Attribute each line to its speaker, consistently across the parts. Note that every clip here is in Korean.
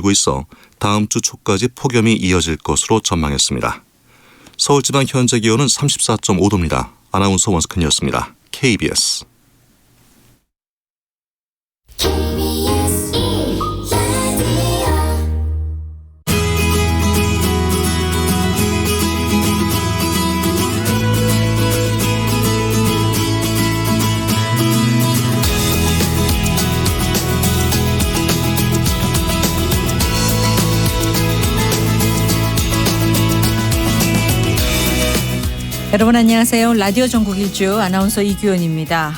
Speaker 1: 고 있어 다음 주 초까지 폭염이 이어질 것으로 전망했습니다. 서울 지방 현재 기온은 34.5도입니다. 아나운서 원석현이었습니다. KBS.
Speaker 2: 여러분 안녕하세요. 라디오 전국 일주 아나운서 이규현입니다.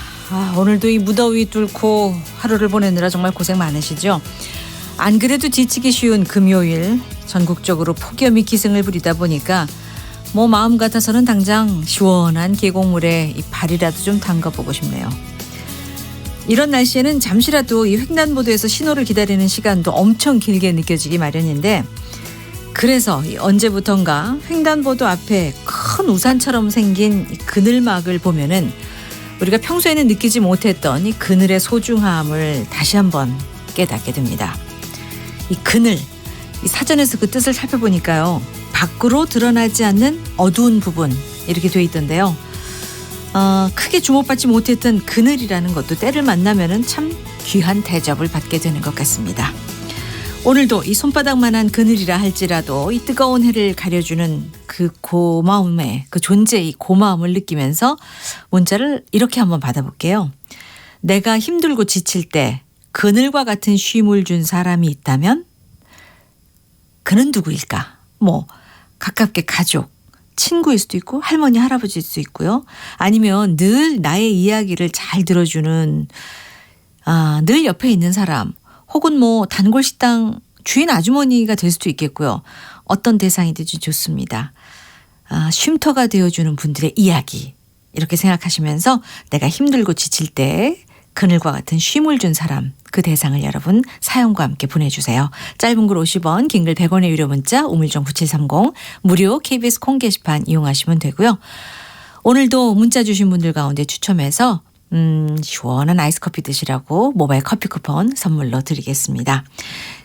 Speaker 2: 오늘도 이 무더위 뚫고 하루를 보내느라 정말 고생 많으시죠? 안 그래도 지치기 쉬운 금요일 전국적으로 폭염이 기승을 부리다 보니까 마음 같아서는 당장 시원한 계곡물에 이 발이라도 좀 담가보고 싶네요. 이런 날씨에는 잠시라도 이 횡단보도에서 신호를 기다리는 시간도 엄청 길게 느껴지기 마련인데, 그래서 언제부턴가 횡단보도 앞에 큰 우산처럼 생긴 이 그늘막을 보면은 우리가 평소에는 느끼지 못했던 이 그늘의 소중함을 다시 한번 깨닫게 됩니다. 이 그늘, 이 사전에서 그 뜻을 살펴보니까요, 밖으로 드러나지 않는 어두운 부분 이렇게 돼 있던데요. 크게 주목받지 못했던 그늘이라는 것도 때를 만나면은 참 귀한 대접을 받게 되는 것 같습니다. 오늘도 이 손바닥만한 그늘이라 할지라도 이 뜨거운 해를 가려주는 그 고마움의, 그 존재의 고마움을 느끼면서 문자를 이렇게 한번 받아볼게요. 내가 힘들고 지칠 때 그늘과 같은 쉼을 준 사람이 있다면 그는 누구일까? 가깝게 가족, 친구일 수도 있고 할머니, 할아버지일 수도 있고요. 아니면 늘 나의 이야기를 잘 들어주는 늘 옆에 있는 사람, 혹은 단골 식당 주인 아주머니가 될 수도 있겠고요. 어떤 대상이든지 좋습니다. 쉼터가 되어주는 분들의 이야기, 이렇게 생각하시면서 내가 힘들고 지칠 때 그늘과 같은 쉼을 준 사람, 그 대상을 여러분 사연과 함께 보내주세요. 짧은 글 50원, 긴 글 100원의 유료 문자 우물정 9730, 무료 KBS 콩 게시판 이용하시면 되고요. 오늘도 문자 주신 분들 가운데 추첨해서 시원한 아이스커피 드시라고 모바일 커피 쿠폰 선물로 드리겠습니다.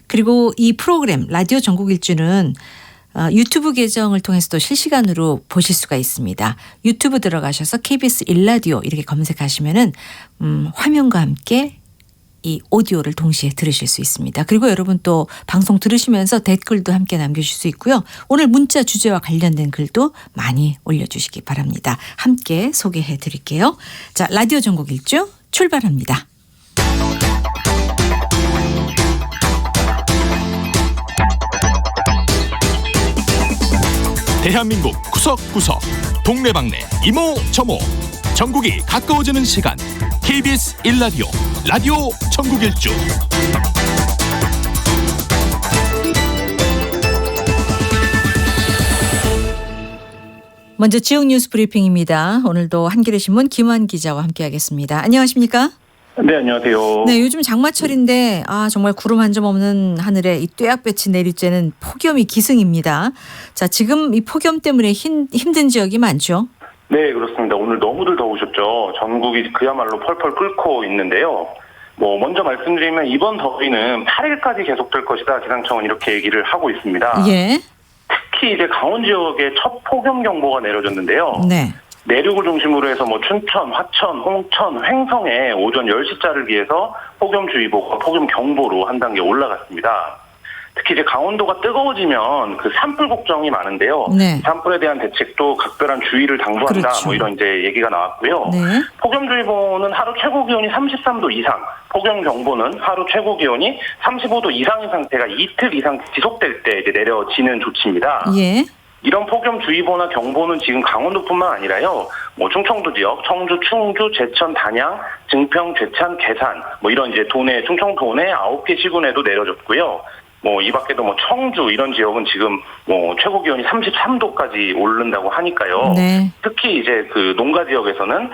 Speaker 2: 그리고 이 프로그램 라디오 전국 일주는 유튜브 계정을 통해서도 실시간으로 보실 수가 있습니다. 유튜브 들어가셔서 KBS 1라디오 이렇게 검색하시면은 화면과 함께 이 오디오를 동시에 들으실 수 있습니다. 그리고 여러분 또 방송 들으시면서 댓글도 함께 남겨주실 수 있고요. 오늘 문자 주제와 관련된 글도 많이 올려주시기 바랍니다. 함께 소개해 드릴게요. 자, 라디오 전국 일주 출발합니다.
Speaker 3: 대한민국 구석구석 동네방네 이모저모 전국이 가까워지는 시간, KBS 1라디오 라디오 전국 일주.
Speaker 2: 먼저 지역 뉴스 브리핑입니다. 오늘도 한겨레 신문 김환 기자와 함께하겠습니다. 안녕하십니까?
Speaker 4: 네, 안녕하세요.
Speaker 2: 네, 요즘 장마철인데 정말 구름 한 점 없는 하늘에 이 뙤약볕이 내리쬐는 폭염이 기승입니다. 자, 지금 이 폭염 때문에 힘든 지역이 많죠?
Speaker 4: 네, 그렇습니다. 오늘 너무들 더우셨죠. 전국이 그야말로 펄펄 끓고 있는데요. 먼저 말씀드리면 이번 더위는 8일까지 계속될 것이다. 기상청은 이렇게 얘기를 하고 있습니다.
Speaker 2: 예.
Speaker 4: 특히 이제 강원 지역에 첫 폭염 경보가 내려졌는데요.
Speaker 2: 네.
Speaker 4: 내륙을 중심으로 해서 춘천, 화천, 홍천, 횡성에 오전 10시 자르기에서 폭염주의보가 폭염경보로 한 단계 올라갔습니다. 특히 이제 강원도가 뜨거워지면 그 산불 걱정이 많은데요.
Speaker 2: 네.
Speaker 4: 산불에 대한 대책도 각별한 주의를 당부한다.
Speaker 2: 그렇죠.
Speaker 4: 이런 이제 얘기가 나왔고요.
Speaker 2: 네.
Speaker 4: 폭염주의보는 하루 최고 기온이 33도 이상, 폭염경보는 하루 최고 기온이 35도 이상인 상태가 이틀 이상 지속될 때 이제 내려지는 조치입니다.
Speaker 2: 예.
Speaker 4: 이런 폭염주의보나 경보는 지금 강원도뿐만 아니라요, 충청도 지역, 청주, 충주, 제천, 단양, 증평, 제천, 괴산, 이런 이제 충청 도내 9개 시군에도 내려졌고요. 이 밖에도 청주 이런 지역은 지금 최고 기온이 33도까지 오른다고 하니까요.
Speaker 2: 네.
Speaker 4: 특히 이제 그 농가 지역에서는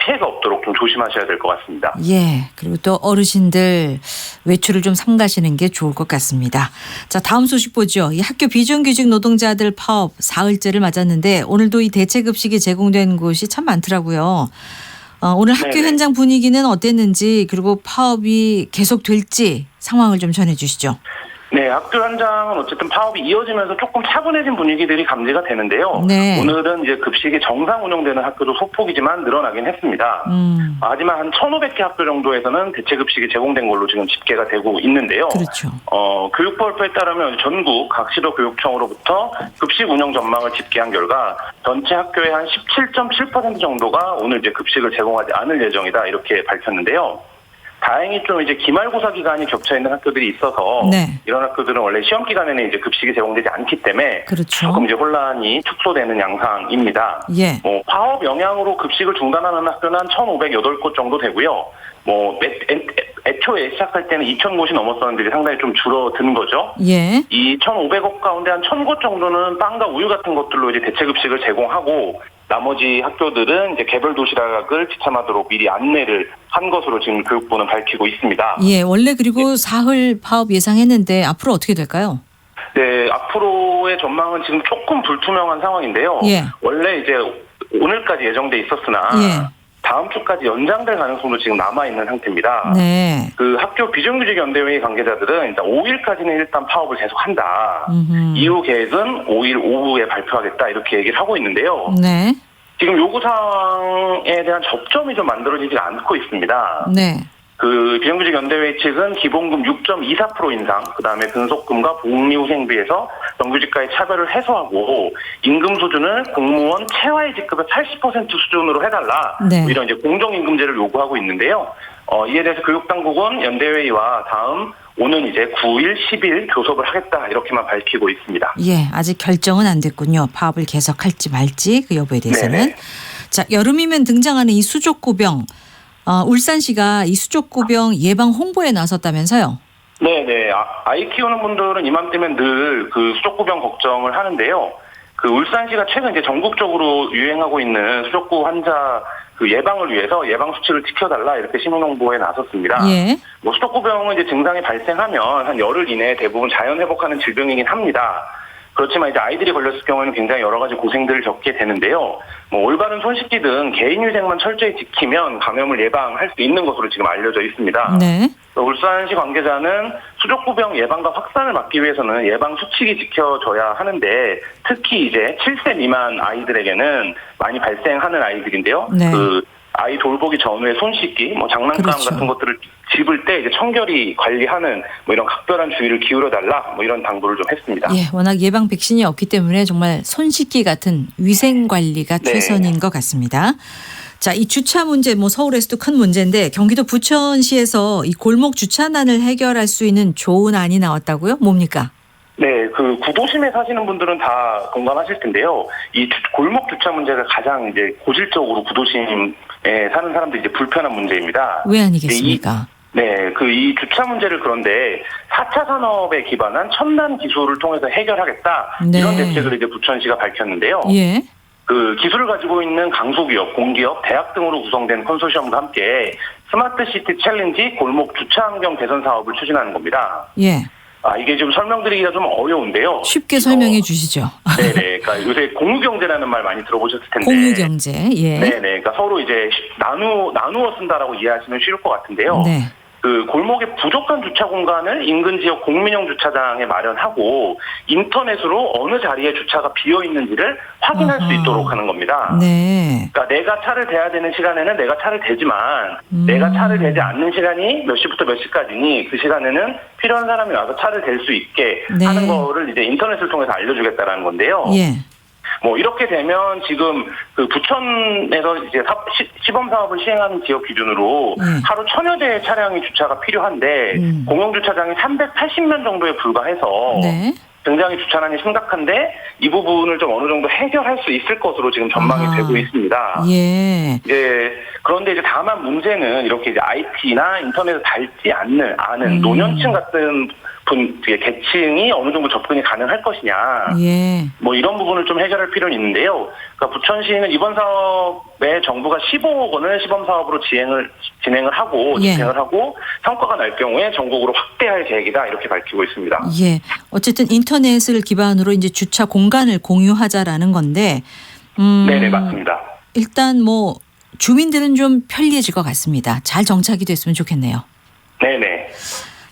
Speaker 4: 피해가 없도록 좀 조심하셔야 될 것 같습니다.
Speaker 2: 예. 그리고 또 어르신들 외출을 좀 삼가시는 게 좋을 것 같습니다. 자, 다음 소식 보죠. 이 학교 비정규직 노동자들 파업 사흘째를 맞았는데 오늘도 이 대체급식이 제공된 곳이 참 많더라고요. 오늘 학교
Speaker 4: 네네.
Speaker 2: 현장 분위기는 어땠는지, 그리고 파업이 계속될지 상황을 좀 전해 주시죠.
Speaker 4: 네, 학교 현장은 어쨌든 파업이 이어지면서 조금 차분해진 분위기들이 감지가 되는데요.
Speaker 2: 네.
Speaker 4: 오늘은 이제 급식이 정상 운영되는 학교도 소폭이지만 늘어나긴 했습니다. 하지만 한 1,500개 학교 정도에서는 대체 급식이 제공된 걸로 지금 집계가 되고 있는데요.
Speaker 2: 그렇죠.
Speaker 4: 교육부에 따르면 전국 각 시도 교육청으로부터 급식 운영 전망을 집계한 결과 전체 학교의 한 17.7% 정도가 오늘 이제 급식을 제공하지 않을 예정이다 이렇게 밝혔는데요. 다행히 좀 이제 기말고사 기간이 겹쳐 있는 학교들이 있어서
Speaker 2: 네.
Speaker 4: 이런 학교들은 원래 시험 기간에는 이제 급식이 제공되지 않기 때문에
Speaker 2: 그렇죠.
Speaker 4: 조금 이제 혼란이 축소되는 양상입니다.
Speaker 2: 예.
Speaker 4: 파업 영향으로 급식을 중단하는 학교는 한 1,508곳 정도 되고요. 애초에 시작할 때는 2,000곳이 넘었었는데 상당히 좀 줄어든 거죠.
Speaker 2: 예.
Speaker 4: 이 1,500곳 가운데 한 1,000곳 정도는 빵과 우유 같은 것들로 이제 대체 급식을 제공하고 나머지 학교들은 이제 개별 도시락을 지참하도록 미리 안내를 한 것으로 지금 교육부는 밝히고 있습니다.
Speaker 2: 예. 원래 그리고 사흘 파업 예상했는데 앞으로 어떻게 될까요?
Speaker 4: 네, 앞으로의 전망은 지금 조금 불투명한 상황인데요.
Speaker 2: 예.
Speaker 4: 원래 이제 오늘까지 예정돼 있었으나
Speaker 2: 예.
Speaker 4: 다음 주까지 연장될 가능성도 지금 남아 있는 상태입니다.
Speaker 2: 네.
Speaker 4: 그 학교 비정규직연대회의 관계자들은 일단 5일까지는 일단 파업을 계속한다. 이후 계획은 5일 오후에 발표하겠다 이렇게 얘기를 하고 있는데요.
Speaker 2: 네.
Speaker 4: 지금 요구사항에 대한 접점이 좀 만들어지지 않고 있습니다.
Speaker 2: 네.
Speaker 4: 그 비정규직연대회 측은 기본금 6.24% 인상, 그다음에 근속금과 복리후생비에서 정규직과의 차별을 해소하고 임금 수준을 공무원 최하위 직급의 80% 수준으로 해달라.
Speaker 2: 네.
Speaker 4: 이런 이제 공정임금제를 요구하고 있는데요. 이에 대해서 교육당국은 연대회의와 다음 오는 이제 9일, 10일 교섭을 하겠다 이렇게만 밝히고 있습니다.
Speaker 2: 예. 아직 결정은 안 됐군요. 파업을 계속할지 말지 그 여부에 대해서는.
Speaker 4: 네네.
Speaker 2: 자, 여름이면 등장하는 이 수족구병. 울산시가 이 수족구병 예방 홍보에 나섰다면서요?
Speaker 4: 네네. 아이 키우는 분들은 이맘때면 늘 그 수족구병 걱정을 하는데요. 그 울산시가 최근 이제 전국적으로 유행하고 있는 수족구 환자 그 예방을 위해서 예방 수칙을 지켜달라 이렇게 시민 홍보에 나섰습니다.
Speaker 2: 예.
Speaker 4: 수족구병은 이제 증상이 발생하면 한 열흘 이내에 대부분 자연 회복하는 질병이긴 합니다. 그렇지만 이제 아이들이 걸렸을 경우에는 굉장히 여러 가지 고생들을 겪게 되는데요. 올바른 손 씻기 등 개인위생만 철저히 지키면 감염을 예방할 수 있는 것으로 지금 알려져 있습니다.
Speaker 2: 네.
Speaker 4: 울산시 관계자는 수족구병 예방과 확산을 막기 위해서는 예방 수칙이 지켜져야 하는데 특히 이제 7세 미만 아이들에게는 많이 발생하는 아이들인데요.
Speaker 2: 네.
Speaker 4: 그 아이 돌보기 전후에 손 씻기, 장난감
Speaker 2: 그렇죠.
Speaker 4: 같은 것들을 집을 때 이제 청결히 관리하는 이런 각별한 주의를 기울여 달라 이런 당부를 좀 했습니다.
Speaker 2: 예, 워낙 예방 백신이 없기 때문에 정말 손 씻기 같은 위생 관리가
Speaker 4: 네.
Speaker 2: 최선인 것 같습니다. 자, 이 주차 문제 서울에서도 큰 문제인데 경기도 부천시에서 이 골목 주차난을 해결할 수 있는 좋은 안이 나왔다고요? 뭡니까?
Speaker 4: 네, 그 구도심에 사시는 분들은 다 공감하실 텐데요. 이 골목 주차 문제가 가장 이제 고질적으로 구도심에 사는 사람들이 이제 불편한 문제입니다.
Speaker 2: 왜 아니겠습니까?
Speaker 4: 이 주차 문제를 그런데 4차 산업에 기반한 첨단 기술을 통해서 해결하겠다.
Speaker 2: 네.
Speaker 4: 이런 대책을 이제 부천시가 밝혔는데요.
Speaker 2: 예.
Speaker 4: 그 기술을 가지고 있는 강소기업, 공기업, 대학 등으로 구성된 컨소시엄과 함께 스마트 시티 챌린지 골목 주차 환경 개선 사업을 추진하는 겁니다.
Speaker 2: 예.
Speaker 4: 이게 좀 설명드리기가 좀 어려운데요.
Speaker 2: 쉽게 설명해 주시죠.
Speaker 4: 네네. 그러니까 요새 공유경제라는 말 많이 들어보셨을 텐데.
Speaker 2: 공유경제. 예.
Speaker 4: 네네. 그러니까 서로 이제 나누어 쓴다라고 이해하시면 쉬울 것 같은데요.
Speaker 2: 네.
Speaker 4: 그 골목의 부족한 주차 공간을 인근 지역 국민용 주차장에 마련하고 인터넷으로 어느 자리에 주차가 비어 있는지를 확인할 수 있도록 하는 겁니다.
Speaker 2: 네.
Speaker 4: 그러니까 내가 차를 대야 되는 시간에는 내가 차를 대지만 내가 차를 대지 않는 시간이 몇 시부터 몇 시까지니 그 시간에는 필요한 사람이 와서 차를 댈 수 있게
Speaker 2: 네.
Speaker 4: 하는 거를 이제 인터넷을 통해서 알려주겠다라는 건데요.
Speaker 2: 예.
Speaker 4: 이렇게 되면 지금 그 부천에서 이제 시범 사업을 시행하는 지역 기준으로 하루 1,000여 대의 차량이 주차가 필요한데 공용 주차장이 380면 정도에 불과해서
Speaker 2: 네.
Speaker 4: 굉장히 주차난이 심각한데 이 부분을 좀 어느 정도 해결할 수 있을 것으로 지금 전망이 되고 있습니다.
Speaker 2: 예.
Speaker 4: 그런데 이제 다만 문제는 이렇게 이제 IT나 인터넷을 닳지 아는 노년층 같은 계층이 어느 정도 접근이 가능할 것이냐.
Speaker 2: 예.
Speaker 4: 이런 부분을 좀 해결할 필요는 있는데요. 그러니까 부천시는 이번 사업에 정부가 15억 원을 시범 사업으로 진행을 하고 성과가 날 경우에 전국으로 확대할 계획이다 이렇게 밝히고 있습니다.
Speaker 2: 예. 어쨌든 인터넷을 기반으로 이제 주차 공간을 공유하자라는 건데.
Speaker 4: 네네 맞습니다.
Speaker 2: 일단 주민들은 좀 편리해질 것 같습니다. 잘 정착이 됐으면 좋겠네요.
Speaker 4: 네네.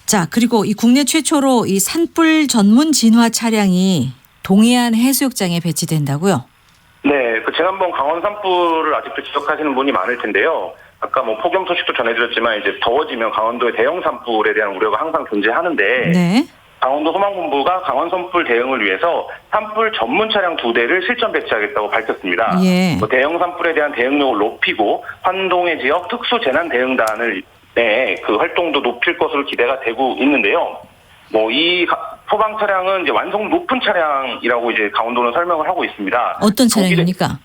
Speaker 2: 자, 그리고 이 국내 최초로 이 산불 전문 진화 차량이 동해안 해수욕장에 배치된다고요?
Speaker 4: 네, 그 지난번 강원 산불을 아직도 지적하시는 분이 많을 텐데요. 아까 뭐 폭염 소식도 전해드렸지만 이제 더워지면 강원도의 대형 산불에 대한 우려가 항상 존재하는데
Speaker 2: 네.
Speaker 4: 강원도 소방본부가 강원 산불 대응을 위해서 산불 전문 차량 2대를 실전 배치하겠다고 밝혔습니다.
Speaker 2: 예.
Speaker 4: 뭐 대형 산불에 대한 대응력을 높이고 환동해 지역 특수 재난 대응단을 그 활동도 높일 것으로 기대가 되고 있는데요. 뭐 이 소방 차량은 이제 완성 높은 차량이라고 이제 강원도는 설명을 하고 있습니다.
Speaker 2: 어떤 차량입니까?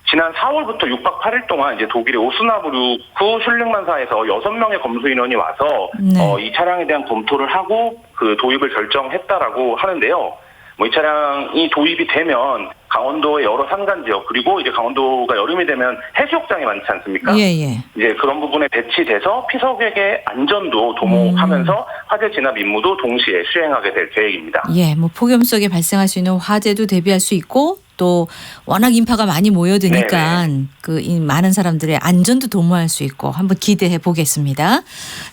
Speaker 4: 지난 4월부터 6박 8일 동안 이제 독일의 오스나브루크 슐링만사에서 6명의 검수 인원이 와서
Speaker 2: 네.
Speaker 4: 이 차량에 대한 검토를 하고 그 도입을 결정했다라고 하는데요. 뭐 이 차량이 도입이 되면 강원도의 여러 산간 지역 그리고 이제 강원도가 여름이 되면 해수욕장이 많지 않습니까?
Speaker 2: 예.
Speaker 4: 이제 그런 부분에 배치돼서 피서객의 안전도 도모하면서 화재 진압 임무도 동시에 수행하게 될 계획입니다.
Speaker 2: 예, 뭐 폭염 속에 발생할 수 있는 화재도 대비할 수 있고 또 워낙 인파가 많이 모여드니까 그 이 많은 사람들의 안전도 도모할 수 있고 한번 기대해 보겠습니다.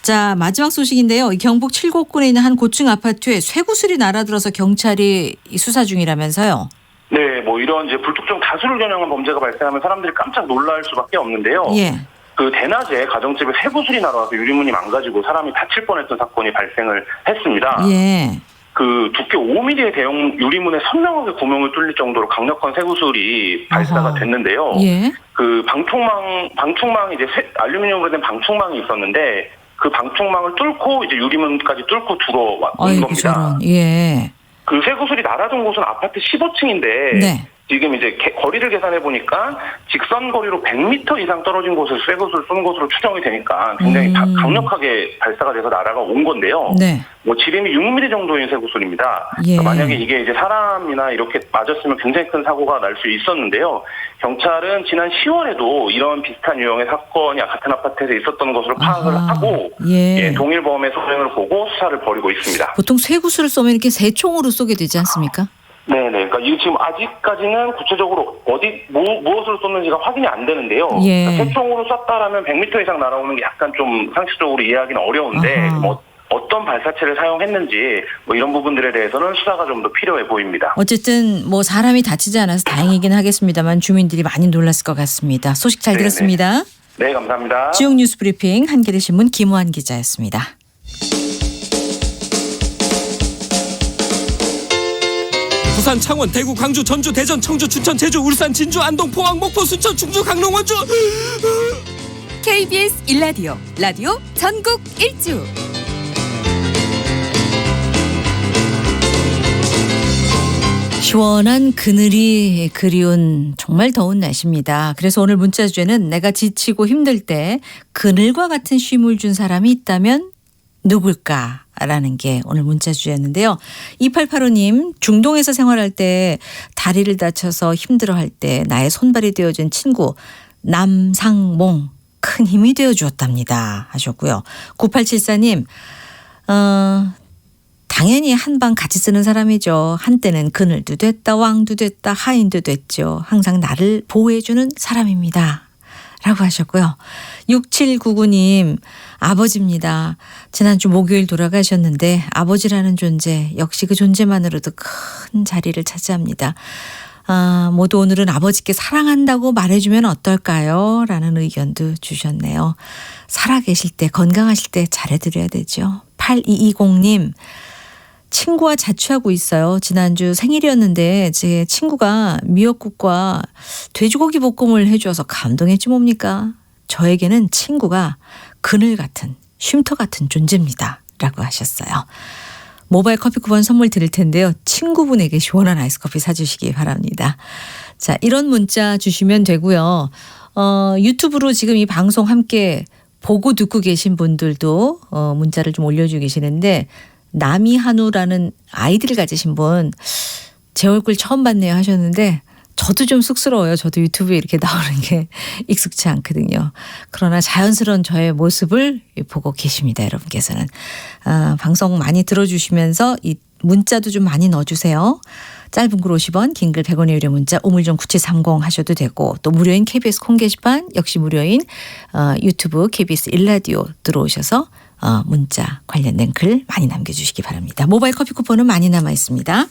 Speaker 2: 자, 마지막 소식인데요. 이 경북 칠곡군에 있는 한 고층 아파트에 쇠구슬이 날아들어서 경찰이 수사 중이라면서요.
Speaker 4: 네, 뭐 이런 이제 불특정 다수를 겨냥한 범죄가 발생하면 사람들이 깜짝 놀랄 수밖에 없는데요.
Speaker 2: 예.
Speaker 4: 그 대낮에 가정집에 쇠구슬이 날아와서 유리문이 망가지고 사람이 다칠 뻔했던 사건이 발생을 했습니다.
Speaker 2: 예.
Speaker 4: 그 두께 5mm의 대형 유리문에 선명하게 구멍을 뚫릴 정도로 강력한 쇠구슬이 발사가 됐는데요.
Speaker 2: 예.
Speaker 4: 그 방충망이 이제 알루미늄으로 된 방충망이 있었는데 그 방충망을 뚫고 이제 유리문까지 뚫고 들어온 겁니다.
Speaker 2: 저런. 예.
Speaker 4: 그 쇠구슬이 날아든 곳은 아파트 15층인데
Speaker 2: 네.
Speaker 4: 지금 이제 거리를 계산해 보니까 직선 거리로 100m 이상 떨어진 곳을 쇠구슬을 쏜 것으로 추정이 되니까 굉장히 강력하게 발사가 돼서 날아가 온 건데요.
Speaker 2: 네.
Speaker 4: 뭐 지름이 6mm 정도인 쇠구슬입니다.
Speaker 2: 예.
Speaker 4: 그러니까 만약에 이게 이제 사람이나 이렇게 맞았으면 굉장히 큰 사고가 날 수 있었는데요. 경찰은 지난 10월에도 이런 비슷한 유형의 사건이 같은 아파트에서 있었던 것으로 파악을 하고
Speaker 2: 예.
Speaker 4: 동일범의 소행을 보고 수사를 벌이고 있습니다.
Speaker 2: 보통 쇠구슬을 쏘면 이렇게 세 총으로 쏘게 되지 않습니까?
Speaker 4: 네네. 그러니까 이게 지금 아직까지는 구체적으로 무엇으로 쏘는지가 확인이 안 되는데요.
Speaker 2: 예.
Speaker 4: 그러니까 쇠총으로 쐈다라면 100m 이상 날아오는 게 약간 좀 상식적으로 이해하기는 어려운데 뭐 어떤 발사체를 사용했는지 뭐 이런 부분들에 대해서는 수사가 좀 더 필요해 보입니다.
Speaker 2: 어쨌든 뭐 사람이 다치지 않아서 다행이긴 하겠습니다만 주민들이 많이 놀랐을 것 같습니다. 소식 잘 들었습니다.
Speaker 4: 네, 감사합니다.
Speaker 2: 지역 뉴스 브리핑 한겨레신문 김호한 기자였습니다.
Speaker 5: 부산, 창원, 대구, 광주, 전주, 대전, 청주, 춘천, 제주, 울산, 진주, 안동, 포항, 목포, 순천, 충주, 강릉, 원주.
Speaker 6: KBS 1라디오 라디오 전국 일주.
Speaker 2: 시원한 그늘이 그리운 정말 더운 날씨입니다. 그래서 오늘 문자 주제는 내가 지치고 힘들 때 그늘과 같은 쉼을 준 사람이 있다면 누굴까라는 게 오늘 문자 주제였는데요. 2885님, 중동에서 생활할 때 다리를 다쳐서 힘들어할 때 나의 손발이 되어준 친구 남상몽 큰 힘이 되어주었답니다 하셨고요. 9874님 당연히 한방 같이 쓰는 사람이죠. 한때는 그늘도 됐다 왕도 됐다 하인도 됐죠. 항상 나를 보호해주는 사람입니다 라고 하셨고요. 6799님 아버지입니다. 지난주 목요일 돌아가셨는데 아버지라는 존재 역시 그 존재만으로도 큰 자리를 차지합니다. 모두 오늘은 아버지께 사랑한다고 말해주면 어떨까요? 라는 의견도 주셨네요. 살아계실 때 건강하실 때 잘해드려야 되죠. 8220님 친구와 자취하고 있어요. 지난주 생일이었는데 제 친구가 미역국과 돼지고기 볶음을 해주어서 감동했지 뭡니까? 저에게는 친구가 그늘 같은 쉼터 같은 존재입니다. 라고 하셨어요. 모바일 커피 쿠폰 선물 드릴 텐데요. 친구분에게 시원한 아이스 커피 사주시기 바랍니다. 자, 이런 문자 주시면 되고요. 유튜브로 지금 이 방송 함께 보고 듣고 계신 분들도 문자를 좀 올려주고 계시는데 나미한우라는 아이들을 가지신 분 제 얼굴 처음 봤네요 하셨는데 저도 좀 쑥스러워요. 저도 유튜브에 이렇게 나오는 게 익숙치 않거든요. 그러나 자연스러운 저의 모습을 보고 계십니다. 여러분께서는. 방송 많이 들어주시면서 이 문자도 좀 많이 넣어주세요. 짧은 글 50원, 긴 글 100원의 유료 문자 우물정 9730 하셔도 되고 또 무료인 KBS 콩 게시판 역시 무료인 유튜브 KBS 일라디오 들어오셔서 문자 관련된 글 많이 남겨주시기 바랍니다. 모바일 커피 쿠폰은 많이 남아 있습니다.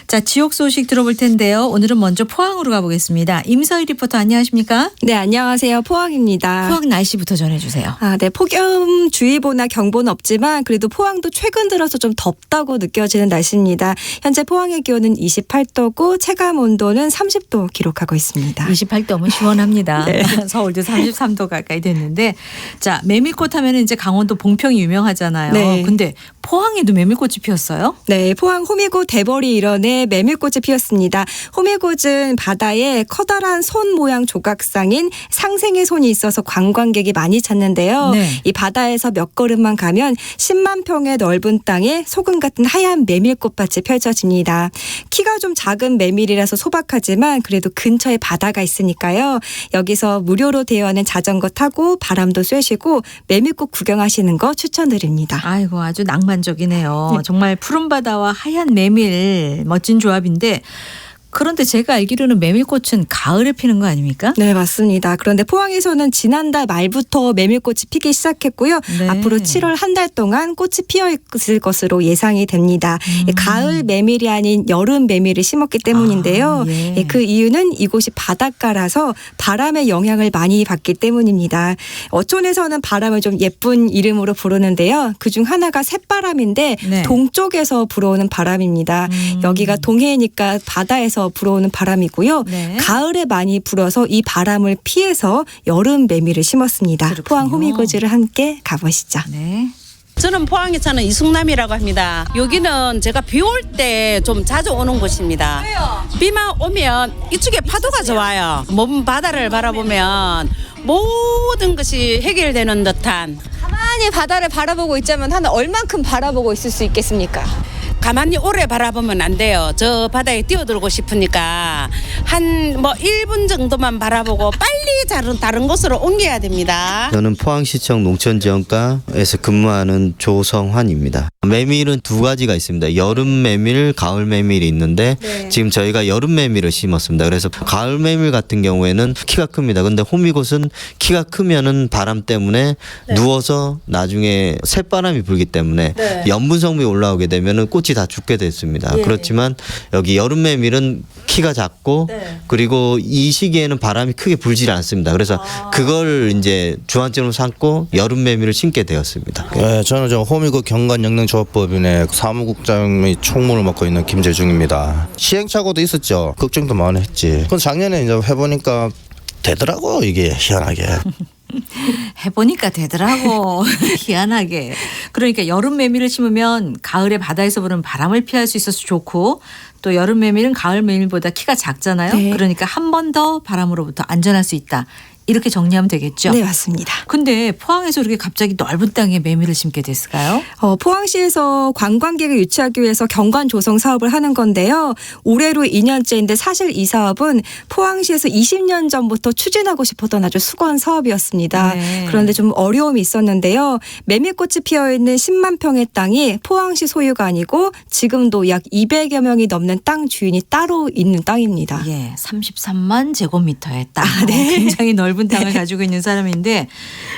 Speaker 2: 자, 지역 소식 들어볼 텐데요. 오늘은 먼저 포항으로 가보겠습니다. 임서희 리포터 안녕하십니까?
Speaker 7: 네, 안녕하세요. 포항입니다.
Speaker 2: 포항 날씨부터 전해주세요.
Speaker 7: 네, 폭염주의보나 경보는 없지만 그래도 포항도 최근 들어서 좀 덥다고 느껴지는 날씨입니다. 현재 포항의 기온은 28도고 체감 온도는 30도 기록하고 있습니다.
Speaker 2: 28도면 시원합니다.
Speaker 7: 네.
Speaker 2: 서울도 33도 가까이 됐는데 자, 메밀꽃 하면 이제 강원도 봉평이 유명하잖아요.
Speaker 7: 네.
Speaker 2: 근데 포항에도 메밀꽃이 피었어요?
Speaker 7: 네, 포항 호미곶 대벌이 일원에 메밀꽃이 피었습니다. 호미곶은 바다에 커다란 손 모양 조각상인 상생의 손이 있어서 관광객이 많이 찾는데요.
Speaker 2: 네.
Speaker 7: 이 바다에서 몇 걸음만 가면 10만 평의 넓은 땅에 소금 같은 하얀 메밀꽃밭이 펼쳐집니다. 키가 좀 작은 메밀이라서 소박하지만 그래도 근처에 바다가 있으니까요. 여기서 무료로 대여하는 자전거 타고 바람도 쐬시고 메밀꽃 구경하시는 거 추천드립니다.
Speaker 2: 아이고 아주 낭만적이네요. 정말 푸른 바다와 하얀 메밀 멋진 조합인데 그런데 제가 알기로는 메밀꽃은 가을에 피는 거 아닙니까?
Speaker 7: 네, 맞습니다. 그런데 포항에서는 지난달 말부터 메밀꽃이 피기 시작했고요.
Speaker 2: 네.
Speaker 7: 앞으로 7월 한 달 동안 꽃이 피어 있을 것으로 예상이 됩니다. 가을 메밀이 아닌 여름 메밀을 심었기 때문인데요.
Speaker 2: 예.
Speaker 7: 그 이유는 이곳이 바닷가라서 바람의 영향을 많이 받기 때문입니다. 어촌에서는 바람을 좀 예쁜 이름으로 부르는데요. 그중 하나가 새바람인데
Speaker 2: 네.
Speaker 7: 동쪽에서 불어오는 바람입니다. 여기가 동해니까 바다에서 불어오는 바람이고요.
Speaker 2: 네.
Speaker 7: 가을에 많이 불어서 이 바람을 피해서 여름 메밀을 심었습니다.
Speaker 2: 그렇군요.
Speaker 7: 포항 호미곶을 함께 가보시죠.
Speaker 2: 네.
Speaker 8: 저는 포항에 사는 이승남이라고 합니다. 여기는 제가 비 올 때 좀 자주 오는 곳입니다. 비만 오면 이쪽에 파도가 좋아요. 먼 바다를 바라보면 모든 것이 해결되는 듯한.
Speaker 9: 가만히 바다를 바라보고 있자면 한 얼만큼 바라보고 있을 수 있겠습니까?
Speaker 8: 가만히 오래 바라보면 안 돼요. 저 바다에 뛰어들고 싶으니까 한 1분 정도만 바라보고 빨리 다른 곳으로 옮겨야 됩니다.
Speaker 10: 저는 포항시청 농촌지원과에서 근무하는 조성환입니다. 메밀은 두 가지가 있습니다. 여름 메밀, 가을 메밀이 있는데 지금 저희가 여름 메밀을 심었습니다. 그래서 가을 메밀 같은 경우에는 키가 큽니다. 근데 호미곶은 키가 크면은 바람 때문에 누워서 나중에 새바람이 불기 때문에 염분 성분이 올라오게 되면은 꽃이 다 죽게 됐습니다. 그렇지만 여기 여름 메밀은 키가 작고 그리고 이 시기에는 바람이 크게 불지 않습니다. 그래서 그걸 이제 주안점으로 삼고 여름 메밀을 심게 되었습니다.
Speaker 11: 네, 저는 호미곶 경관 영농조합법인의 사무국장의 총무를 맡고 있는 김재중입니다. 시행착오도 있었죠. 걱정도 많이 했지. 그건 작년에 이제 해보니까 되더라고 이게 희한하게.
Speaker 2: 해보니까 되더라고. 희한하게. 그러니까 여름 메밀을 심으면 가을에 바다에서 부는 바람을 피할 수 있어서 좋고 또 여름 메밀은 가을 메밀보다 키가 작잖아요.
Speaker 7: 네.
Speaker 2: 그러니까 한 번 더 바람으로부터 안전할 수 있다. 이렇게 정리하면 되겠죠.
Speaker 7: 네, 맞습니다.
Speaker 2: 근데 포항에서 이렇게 갑자기 넓은 땅에 메밀을 심게 됐을까요?
Speaker 7: 포항시에서 관광객을 유치하기 위해서 경관 조성 사업을 하는 건데요. 올해로 2년째인데 사실 이 사업은 포항시에서 20년 전부터 추진하고 싶었던 아주 수건 사업이었습니다.
Speaker 2: 네.
Speaker 7: 그런데 좀 어려움이 있었는데요. 메밀꽃이 피어있는 10만 평의 땅이 포항시 소유가 아니고 지금도 약 200여 명이 넘는 땅 주인이 따로 있는 땅입니다.
Speaker 2: 예, 33만 제곱미터의 땅.
Speaker 7: 네.
Speaker 2: 굉장히 넓은 땅을 가지고 있는 사람인데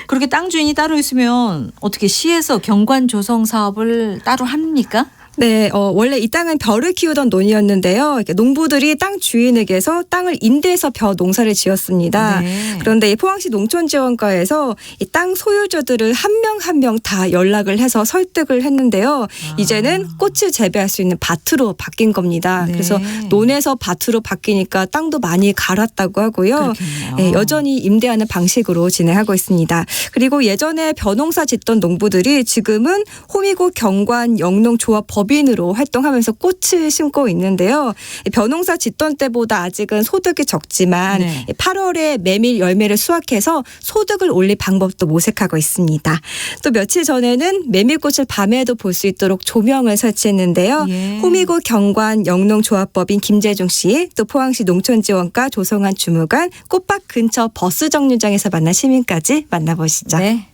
Speaker 2: 그렇게 땅 주인이 따로 있으면 어떻게 시에서 경관 조성 사업을 따로 합니까?
Speaker 7: 네, 원래 이 땅은 벼를 키우던 논이었는데요. 이렇게 농부들이 땅 주인에게서 땅을 인대해서 벼 농사를 지었습니다.
Speaker 2: 네.
Speaker 7: 그런데 이 포항시 농촌지원과에서 이 땅 소유주들을 한 명 한 명 다 연락을 해서 설득을 했는데요. 이제는 꽃을 재배할 수 있는 밭으로 바뀐 겁니다.
Speaker 2: 네.
Speaker 7: 그래서 논에서 밭으로 바뀌니까 땅도 많이 갈았다고 하고요.
Speaker 2: 그렇겠네요.
Speaker 7: 네, 여전히 임대하는 방식으로 진행하고 있습니다. 그리고 예전에 벼농사 짓던 농부들이 지금은 호미곶 경관 영농조합 법인으로 활동하면서 꽃을 심고 있는데요. 벼농사 짓던 때보다 아직은 소득이 적지만
Speaker 2: 네.
Speaker 7: 8월에 메밀 열매를 수확해서 소득을 올릴 방법도 모색하고 있습니다. 또 며칠 전에는 메밀꽃을 밤에도 볼 수 있도록 조명을 설치했는데요.
Speaker 2: 예.
Speaker 7: 호미곶 경관 영농조합법인 김재중 씨, 또 포항시 농촌지원과 조성환 주무관, 꽃밭 근처 버스 정류장에서 만난 시민까지 만나보시죠.
Speaker 2: 네.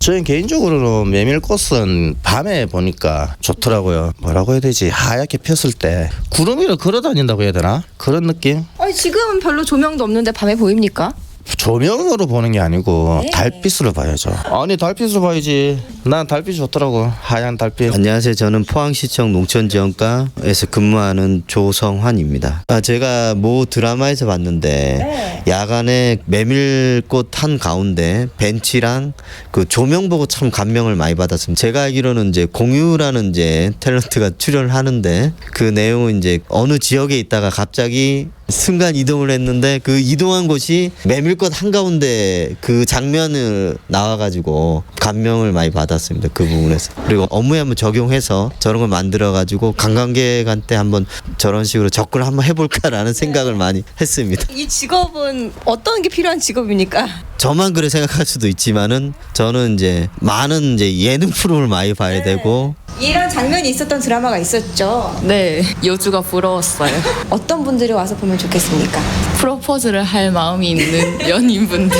Speaker 11: 저는 개인적으로는 메밀꽃은 밤에 보니까 좋더라고요. 뭐라고 해야 되지? 하얗게 폈을 때 구름 위를 걸어다닌다고 해야 되나? 그런 느낌?
Speaker 9: 아니, 지금은 별로 조명도 없는데 밤에 보입니까?
Speaker 11: 조명으로 보는 게 아니고 달빛으로 봐야죠. 아니 달빛으로 봐야지. 난 달빛이 좋더라고. 하얀 달빛.
Speaker 10: 안녕하세요. 저는 포항시청 농촌지원과에서 근무하는 조성환입니다. 제가 모 드라마에서 봤는데 야간에 메밀꽃 한 가운데 벤치랑 그 조명 보고 참 감명을 많이 받았습니다. 제가 알기로는 이제 공유라는 이제 탤런트가 출연을 하는데 그 내용은 이제 어느 지역에 있다가 갑자기 순간 이동을 했는데 그 이동한 곳이 메밀꽃 한가운데 그 장면을 나와가지고 감명을 많이 받았습니다. 그 부분에서. 그리고 업무에 한번 적용해서 저런 걸 만들어가지고 관광객한테 한번 저런 식으로 접근을 한번 해볼까라는 생각을 많이 했습니다.
Speaker 9: 이 직업은 어떤 게 필요한 직업입니까?
Speaker 10: 저만 그래 생각할 수도 있지만은 저는 이제 많은 이제 예능 프로를 많이 봐야 되고
Speaker 9: 이런 장면이 있었던 드라마가 있었죠.
Speaker 12: 네, 여주가 부러웠어요.
Speaker 9: 어떤 분들이 와서 보면 좋겠습니까?
Speaker 12: 프로포즈를 할 마음이 있는 연인분들.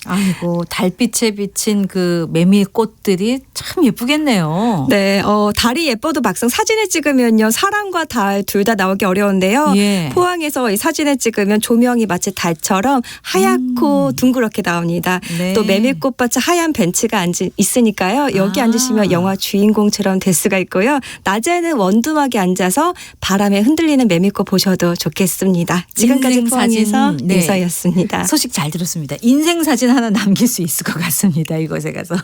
Speaker 2: 아이고, 달빛에 비친 그 메밀꽃들이 참 예쁘겠네요.
Speaker 7: 네, 달이 예뻐도 막상 사진을 찍으면요 사람과 달 둘 다 나오기 어려운데요.
Speaker 2: 예.
Speaker 7: 포항에서 이 사진을 찍으면 조명이 마치 달처럼 하얗고 둥그렇게 나옵니다.
Speaker 2: 네.
Speaker 7: 또 메밀꽃밭에 하얀 벤치가 있으니까요. 여기 앉으시면 영화 주인공처럼 될 수가 있고요. 낮에는 원두막에 앉아서 바람에 흔들리는 메밀꽃 보셔도 좋겠습니다. 지금까지
Speaker 2: 인생
Speaker 7: 포항에서
Speaker 2: 사진, 네.
Speaker 7: 인서였습니다.
Speaker 2: 소식 잘 들었습니다. 인생 사진 하나 남길 수 있을 것 같습니다. 이곳에 가서.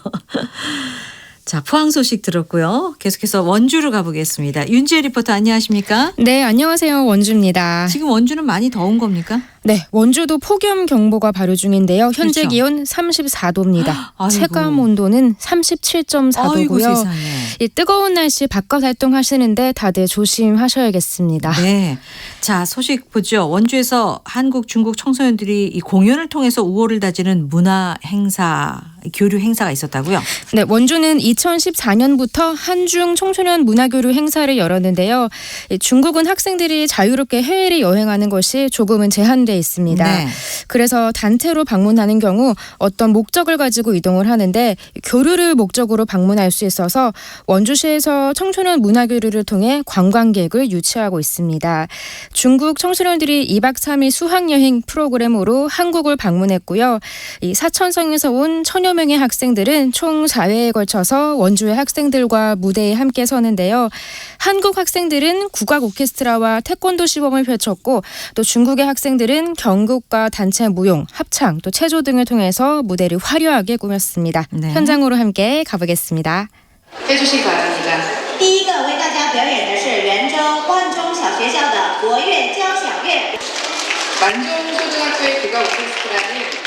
Speaker 2: 자, 포항 소식 들었고요. 계속해서 원주로 가보겠습니다. 윤지혜 리포터 안녕하십니까?
Speaker 13: 네, 안녕하세요. 원주입니다.
Speaker 2: 지금 원주는 많이 더운 겁니까?
Speaker 13: 네, 원주도 폭염 경보가 발효 중인데요. 현재
Speaker 2: 그렇죠.
Speaker 13: 기온 34도입니다.
Speaker 2: 아이고.
Speaker 13: 체감 온도는 37.4도고요.
Speaker 2: 아이고, 세상에.
Speaker 13: 이 뜨거운 날씨 바깥 활동하시는데 다들 조심하셔야겠습니다.
Speaker 2: 네. 자, 소식 보죠. 원주에서 한국, 중국 청소년들이 이 공연을 통해서 우호를 다지는 문화 행사, 교류 행사가 있었다고요?
Speaker 13: 네, 원주는 2014년부터 한중 청소년 문화교류 행사를 열었는데요. 중국은 학생들이 자유롭게 해외를 여행하는 것이 조금은 제한돼 있습니다.
Speaker 2: 네.
Speaker 13: 그래서 단체로 방문하는 경우 어떤 목적을 가지고 이동을 하는데 교류를 목적으로 방문할 수 있어서 원주시에서 청소년 문화교류를 통해 관광객을 유치하고 있습니다. 중국 청소년들이 2박 3일 수학여행 프로그램으로 한국을 방문했고요. 이 사천성에서 온 1000여 명의 학생들은 총 4회에 걸쳐서 원주의 학생들과 무대에 함께 서는데요. 한국 학생들은 국악 오케스트라와 태권도 시범을 펼쳤고 또 중국의 학생들은 경극과 단체 무용, 합창, 또 체조 등을 통해서 무대를 화려하게 꾸몄습니다.
Speaker 2: 네.
Speaker 13: 현장으로 함께 가보겠습니다.
Speaker 14: 해주시기 바랍니다.
Speaker 15: 第一个为大家表演的是圆州万中小学校的国乐交响乐。
Speaker 14: 만종초등학교의 국악 오케스트라는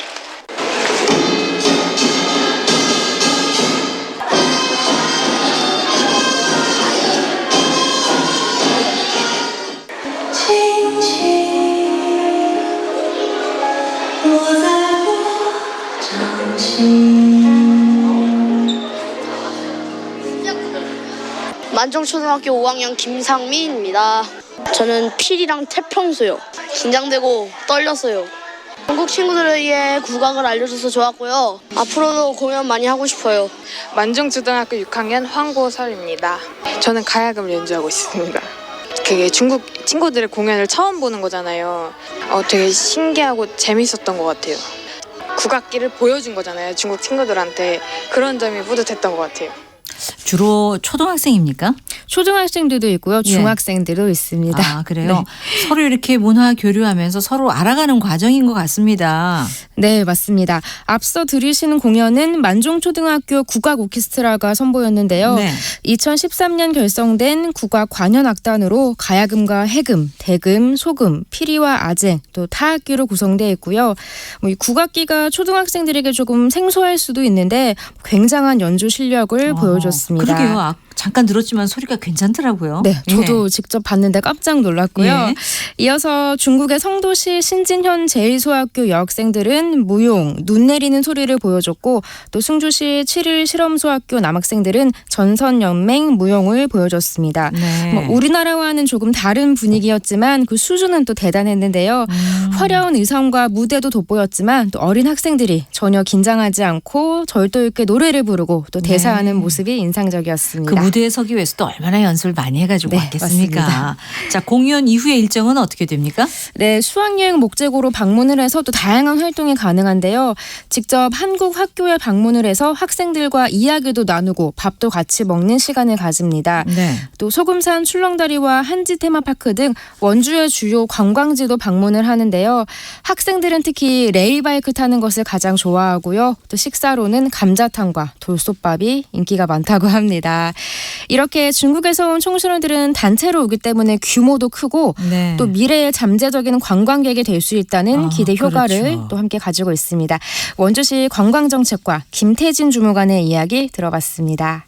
Speaker 16: 만종초등학교 5학년 김상민입니다. 저는 필이랑 태평소요. 긴장되고 떨렸어요. 한국 친구들에 의해 국악을 알려줘서 좋았고요. 앞으로도 공연 많이 하고 싶어요.
Speaker 17: 만종초등학교 6학년 황보설입니다. 저는 가야금을 연주하고 있습니다. 그게 중국 친구들의 공연을 처음 보는 거잖아요. 되게 신기하고 재밌었던 것 같아요. 국악기를 보여준 거잖아요. 중국 친구들한테. 그런 점이 뿌듯했던 것 같아요.
Speaker 2: 주로 초등학생입니까?
Speaker 13: 초등학생들도 있고요. 중학생들도 있습니다.
Speaker 2: 아, 그래요?
Speaker 13: 네.
Speaker 2: 서로 이렇게 문화 교류하면서 서로 알아가는 과정인 것 같습니다.
Speaker 13: 네, 맞습니다. 앞서 들으시는 공연은 만종초등학교 국악 오케스트라가 선보였는데요.
Speaker 2: 네.
Speaker 13: 2013년 결성된 국악 관현악단으로 가야금과 해금, 대금, 소금, 피리와 아쟁, 또 타악기로 구성되어 있고요. 이 국악기가 초등학생들에게 조금 생소할 수도 있는데 굉장한 연주 실력을 보여줬습니다. 있습니다.
Speaker 2: 그러게요. 잠깐 들었지만 소리가 괜찮더라고요.
Speaker 13: 네, 저도 직접 봤는데 깜짝 놀랐고요.
Speaker 2: 예.
Speaker 13: 이어서 중국의 성도시 신진현 제1소학교 여학생들은 무용, 눈 내리는 소리를 보여줬고 또 승주시 7일 실험소학교 남학생들은 전선연맹 무용을 보여줬습니다.
Speaker 2: 네.
Speaker 13: 우리나라와는 조금 다른 분위기였지만 그 수준은 또 대단했는데요. 화려한 의상과 무대도 돋보였지만 또 어린 학생들이 전혀 긴장하지 않고 절도 있게 노래를 부르고 또 대사하는 모습이 인상적이었습니다.
Speaker 2: 그 무대에 서기 위해서도 얼마나 연습을 많이 해가지고 왔겠습니까?
Speaker 13: 맞습니다.
Speaker 2: 자, 공연 이후의 일정은 어떻게 됩니까?
Speaker 13: 네, 수학여행 목적으로 방문을 해서 또 다양한 활동이 가능한데요. 직접 한국 학교에 방문을 해서 학생들과 이야기도 나누고 밥도 같이 먹는 시간을 가집니다.
Speaker 2: 네.
Speaker 13: 또 소금산 출렁다리와 한지 테마파크 등 원주의 주요 관광지도 방문을 하는데요. 학생들은 특히 레일바이크 타는 것을 가장 좋아하고요. 또 식사로는 감자탕과 돌솥밥이 인기가 많다고 합니다. 이렇게 중국에서 온 청소년들은 단체로 오기 때문에 규모도 크고
Speaker 2: 네.
Speaker 13: 또 미래의 잠재적인 관광객이 될 수 있다는 기대 효과를
Speaker 2: 그렇죠.
Speaker 13: 또 함께 가지고 있습니다. 원주시 관광정책과 김태진 주무관의 이야기 들어봤습니다.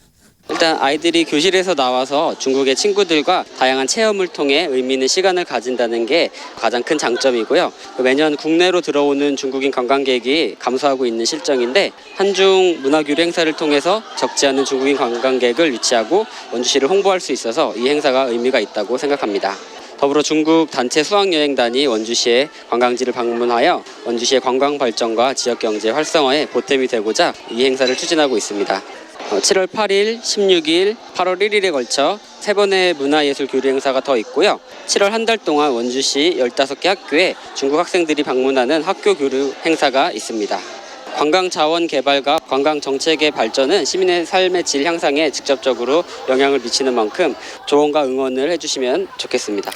Speaker 18: 일단 아이들이 교실에서 나와서 중국의 친구들과 다양한 체험을 통해 의미 있는 시간을 가진다는 게 가장 큰 장점이고요. 매년 국내로 들어오는 중국인 관광객이 감소하고 있는 실정인데 한중 문화교류 행사를 통해서 적지 않은 중국인 관광객을 유치하고 원주시를 홍보할 수 있어서 이 행사가 의미가 있다고 생각합니다. 더불어 중국 단체 수학여행단이 원주시의 관광지를 방문하여 원주시의 관광 발전과 지역경제 활성화에 보탬이 되고자 이 행사를 추진하고 있습니다. 7월 8일, 16일, 8월 1일에 걸쳐 3번의 문화예술 교류 행사가 더 있고요. 7월 한 달 동안 원주시 15개 학교에 중국 학생들이 방문하는 학교 교류 행사가 있습니다. 관광 자원 개발과 관광 정책의 발전은 시민의 삶의 질 향상에 직접적으로 영향을 미치는 만큼 조언과 응원을 해주시면 좋겠습니다.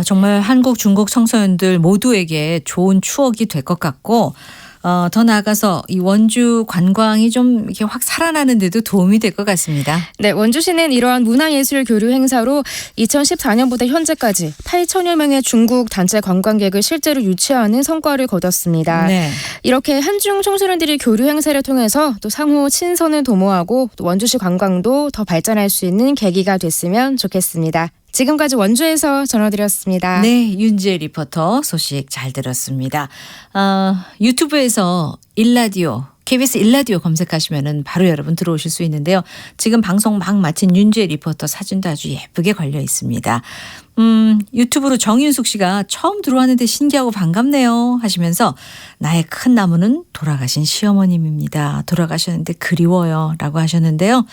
Speaker 2: 정말 한국, 중국 청소년들 모두에게 좋은 추억이 될 것 같고 더 나아가서 이 원주 관광이 좀 이렇게 확 살아나는 데도 도움이 될 것 같습니다.
Speaker 13: 네, 원주시는 이러한 문화예술 교류 행사로 2014년부터 현재까지 8천여 명의 중국 단체 관광객을 실제로 유치하는 성과를 거뒀습니다.
Speaker 2: 네.
Speaker 13: 이렇게 한중 청소년들이 교류 행사를 통해서 또 상호 친선을 도모하고 또 원주시 관광도 더 발전할 수 있는 계기가 됐으면 좋겠습니다. 지금까지 원주에서 전해드렸습니다.
Speaker 2: 네, 윤지혜 리포터 소식 잘 들었습니다. 유튜브에서 일라디오, KBS 일라디오 검색하시면 바로 여러분 들어오실 수 있는데요. 지금 방송 막 마친 윤지혜 리포터 사진도 아주 예쁘게 걸려 있습니다. 유튜브로 정윤숙 씨가 처음 들어왔는데 신기하고 반갑네요 하시면서 나의 큰 나무는 돌아가신 시어머님입니다. 돌아가셨는데 그리워요 라고 하셨는데요.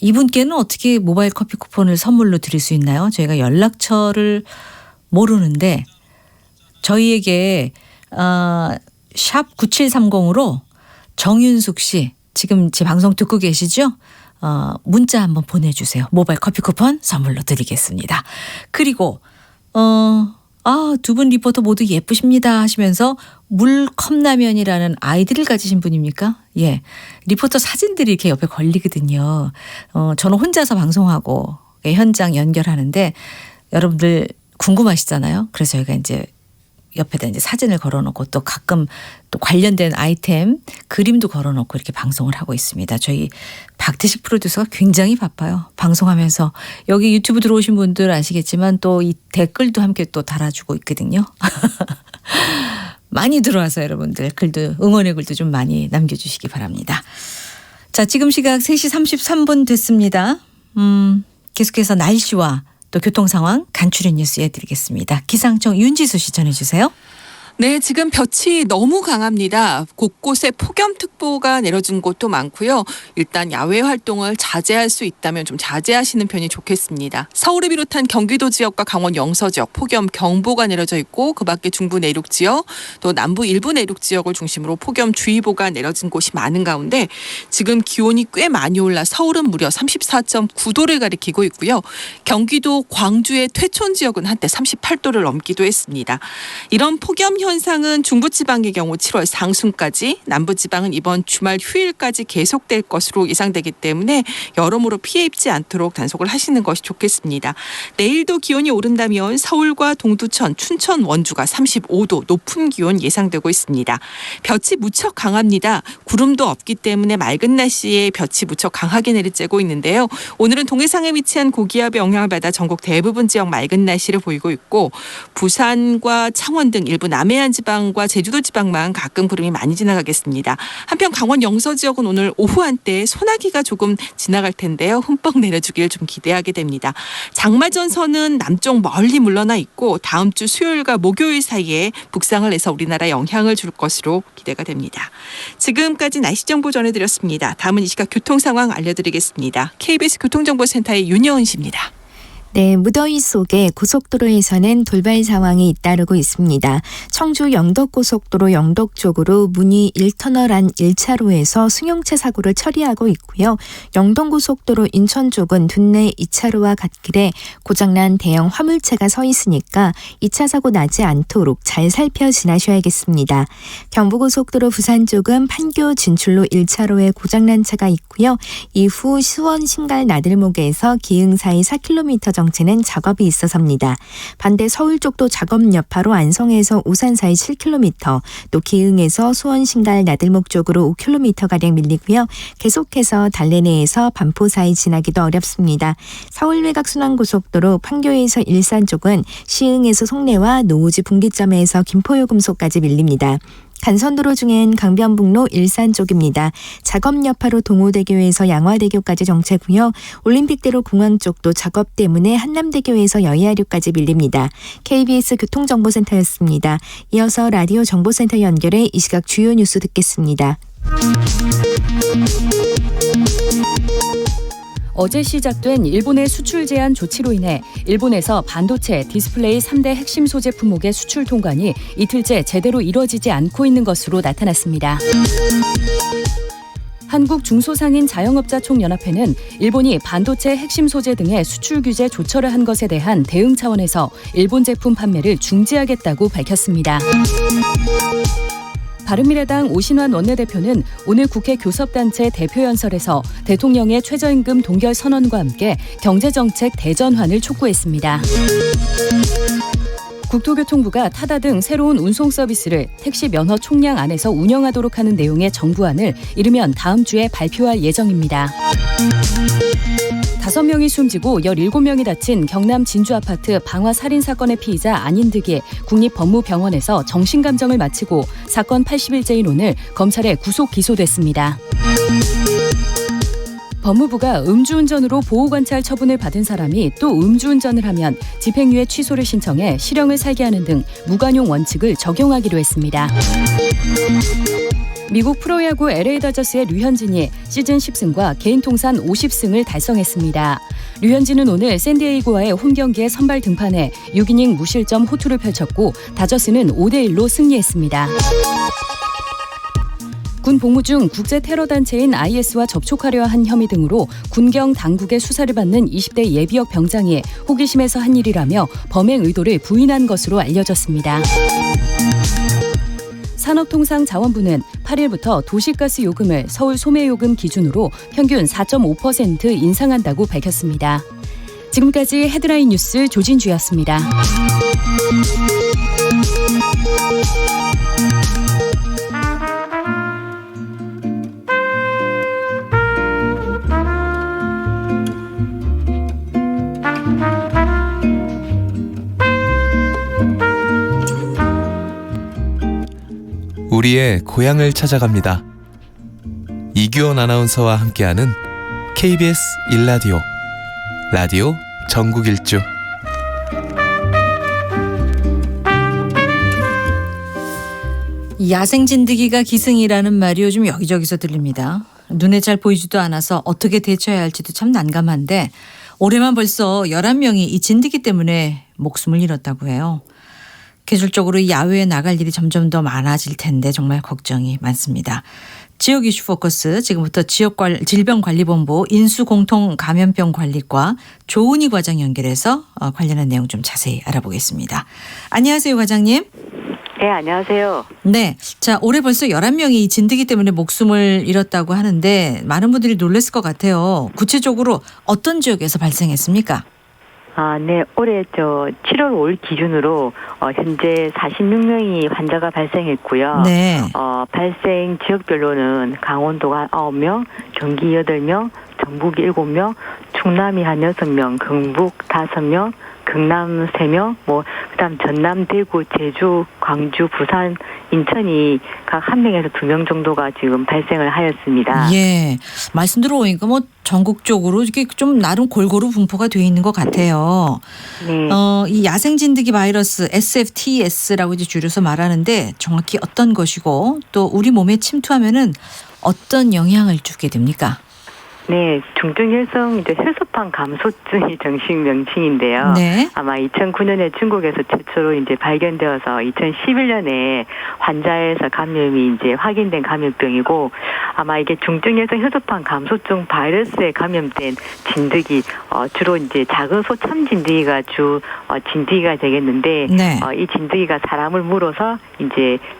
Speaker 2: 이분께는 어떻게 모바일 커피 쿠폰을 선물로 드릴 수 있나요? 저희가 연락처를 모르는데 저희에게 샵 9730으로 정윤숙 씨 지금 제 방송 듣고 계시죠? 문자 한번 보내주세요. 모바일 커피 쿠폰 선물로 드리겠습니다. 그리고 두 분 리포터 모두 예쁘십니다 하시면서 물컵라면이라는 아이들을 가지신 분입니까? 예. 리포터 사진들이 이렇게 옆에 걸리거든요. 저는 혼자서 방송하고 현장 연결하는데 여러분들 궁금하시잖아요. 그래서 저희가 이제 옆에다 이제 사진을 걸어놓고 또 가끔 또 관련된 아이템 그림도 걸어놓고 이렇게 방송을 하고 있습니다. 저희 박태식 프로듀서가 굉장히 바빠요. 방송하면서 여기 유튜브 들어오신 분들 아시겠지만 또 이 댓글도 함께 또 달아주고 있거든요. 많이 들어와서 여러분들 글도 응원의 글도 좀 많이 남겨주시기 바랍니다. 자, 지금 시각 3시 33분 됐습니다. 계속해서 날씨와 또 교통 상황 간추린 뉴스 해드리겠습니다. 기상청 윤지수 씨 전해주세요.
Speaker 19: 네, 지금 볕이 너무 강합니다. 곳곳에 폭염특보가 내려진 곳도 많고요. 일단 야외 활동을 자제할 수 있다면 좀 자제하시는 편이 좋겠습니다. 서울을 비롯한 경기도 지역과 강원 영서 지역 폭염 경보가 내려져 있고 그 밖에 중부 내륙 지역 또 남부 일부 내륙 지역을 중심으로 폭염주의보가 내려진 곳이 많은 가운데 지금 기온이 꽤 많이 올라 서울은 무려 34.9도를 가리키고 있고요. 경기도 광주의 퇴촌 지역은 한때 38도를 넘기도 했습니다. 이런 폭염 현상은 중부지방의 경우 7월 상순까지, 남부지방은 이번 주말 휴일까지 계속될 것으로 예상되기 때문에 여러모로 피해 입지 않도록 단속을 하시는 것이 좋겠습니다. 내일도 기온이 오른다면 서울과 동두천, 춘천, 원주가 35도 높은 기온 예상되고 있습니다. 볕이 무척 강합니다. 구름도 없기 때문에 맑은 날씨에 볕이 무척 강하게 내리쬐고 있는데요. 오늘은 동해상에 위치한 고기압의 영향을 받아 전국 대부분 지역 맑은 날씨를 보이고 있고, 부산과 창원 등 일부 남해안 지방과 제주도 지방만 가끔 구름이 많이 지나가겠습니다. 한편 강원 영서 지역은 오늘 오후 한때 소나기가 조금 지나갈 텐데요. 흠뻑 내려주길 좀 기대하게 됩니다. 장마전선은 남쪽 멀리 물러나 있고 다음 주 수요일과 목요일 사이에 북상을 해서 우리나라에 영향을 줄 것으로 기대가 됩니다. 지금까지 날씨 정보 전해드렸습니다. 다음은 이 시각 교통 상황 알려드리겠습니다. KBS 교통정보센터의 윤여은 씨입니다.
Speaker 20: 네, 무더위 속에 고속도로에서는 돌발 상황이 잇따르고 있습니다. 청주 영덕고속도로 영덕 쪽으로 문의 1터널 안 1차로에서 승용차 사고를 처리하고 있고요. 영동고속도로 인천 쪽은 둔내 2차로와 갓길에 고장난 대형 화물차가 서 있으니까 2차 사고 나지 않도록 잘 살펴 지나셔야겠습니다. 경부고속도로 부산 쪽은 판교 진출로 1차로에 고장난 차가 있고요. 이후 수원 신갈 나들목에서 기흥 사이 4km 정체는 작업이 있어서입니다. 반대 서울 쪽도 작업 여파로 안성에서 오산 사이 7km, 또 기흥에서 수원 신갈 나들목 쪽으로 5km가량 밀리고요. 계속해서 달래내에서 반포 사이 지나기도 어렵습니다. 서울 외곽순환고속도로 판교에서 일산 쪽은 시흥에서 송내와 노우지 분기점에서 김포요금소까지 밀립니다. 간선도로 중엔 강변북로 일산 쪽입니다. 작업 여파로 동호대교에서 양화대교까지 정체고요. 올림픽대로 공항 쪽도 작업 때문에 한남대교에서 여의하류까지 밀립니다. KBS 교통정보센터였습니다. 이어서 라디오 정보센터 연결해 이 시각 주요 뉴스 듣겠습니다.
Speaker 2: 어제 시작된 일본의 수출 제한 조치로 인해 일본에서 반도체, 디스플레이 3대 핵심 소재 품목의 수출 통관이 이틀째 제대로 이뤄지지 않고 있는 것으로 나타났습니다. 한국 중소상인 자영업자 총연합회는 일본이 반도체 핵심 소재 등의 수출 규제 조처를 한 것에 대한 대응 차원에서 일본 제품 판매를 중지하겠다고 밝혔습니다. 바른미래당 오신환 원내대표는 오늘 국회 교섭단체 대표연설에서 대통령의 최저임금 동결 선언과 함께 경제정책 대전환을 촉구했습니다. 국토교통부가 타다 등 새로운 운송 서비스를 택시 면허 총량 안에서 운영하도록 하는 내용의 정부안을 이르면 다음 주에 발표할 예정입니다. 5명이 숨지고 17명이 다친 경남 진주 아파트 방화 살인 사건의 피의자 안인득이 국립법무병원에서 정신감정을 마치고 사건 80일째인 오늘 검찰에 구속 기소됐습니다. 법무부가 음주운전으로 보호관찰 처분을 받은 사람이 또 음주운전을 하면 집행유예 취소를 신청해 실형을 살게 하는 등 무관용 원칙을 적용하기로 했습니다. 미국 프로야구 LA 다저스의 류현진이 시즌 10승과 개인 통산 50승을 달성했습니다. 류현진은 오늘 샌디에이고와의 홈경기에 선발 등판해 6이닝 무실점 호투를 펼쳤고 다저스는 5대1로 승리했습니다. 군 복무 중 국제 테러 단체인 IS와 접촉하려 한 혐의 등으로 군경 당국의 수사를 받는 20대 예비역 병장이 호기심에서 한 일이라며 범행 의도를 부인한 것으로 알려졌습니다. 산업통상자원부는 8일부터 도시가스 요금을 서울 소매요금 기준으로 평균 4.5% 인상한다고 밝혔습니다. 지금까지 헤드라인 뉴스 조진주였습니다.
Speaker 21: 우리의 고향을 찾아갑니다. 이규원 아나운서와 함께하는 KBS 1라디오 라디오 전국 일주.
Speaker 2: 야생 진드기가 기승이라는 말이 요즘 여기저기서 들립니다. 눈에 잘 보이지도 않아서 어떻게 대처해야 할지도 참 난감한데 올해만 벌써 11명이 이 진드기 때문에 목숨을 잃었다고 해요. 계절적으로 야외에 나갈 일이 점점 더 많아질 텐데 정말 걱정이 많습니다. 지역 이슈 포커스 지금부터 질병관리본부 인수공통감염병관리과 조은희 과장 연결해서 관련한 내용 좀 자세히 알아보겠습니다. 안녕하세요, 과장님.
Speaker 1: 네, 안녕하세요.
Speaker 2: 네. 자, 올해 벌써 11명이 이 진드기 때문에 목숨을 잃었다고 하는데 많은 분들이 놀랐을 것 같아요. 구체적으로 어떤 지역에서 발생했습니까?
Speaker 1: 네. 올해 7월 5일 기준으로 현재 46명이 환자가 발생했고요.
Speaker 2: 네.
Speaker 1: 발생 지역별로는 강원도가 9명, 경기 8명, 전북이 7명, 충남이 한 6명, 경북 5명, 경남 3명, 그다음 전남, 대구, 제주, 광주, 부산, 인천이 각 1명에서 2명 정도가 지금 발생을 하였습니다.
Speaker 2: 예. 말씀 들어보니까 전국적으로 이게 좀 나름 골고루 분포가 되어 있는 것 같아요.
Speaker 1: 네.
Speaker 2: 이 야생 진드기 바이러스 SFTS라고 이제 줄여서 말하는데 정확히 어떤 것이고 또 우리 몸에 침투하면은 어떤 영향을 주게 됩니까?
Speaker 1: 네, 중증혈성 혈소판 감소증이 정식 명칭인데요.
Speaker 2: 네.
Speaker 1: 아마 2009년에 중국에서 최초로 발견되어서 2011년에 환자에서 감염이 확인된 감염병이고 아마 이게 중증혈성 혈소판 감소증 바이러스에 감염된 진드기 주로 작은 소 참진드기가 진드기가 되겠는데
Speaker 2: 네.
Speaker 1: 이 진드기가 사람을 물어서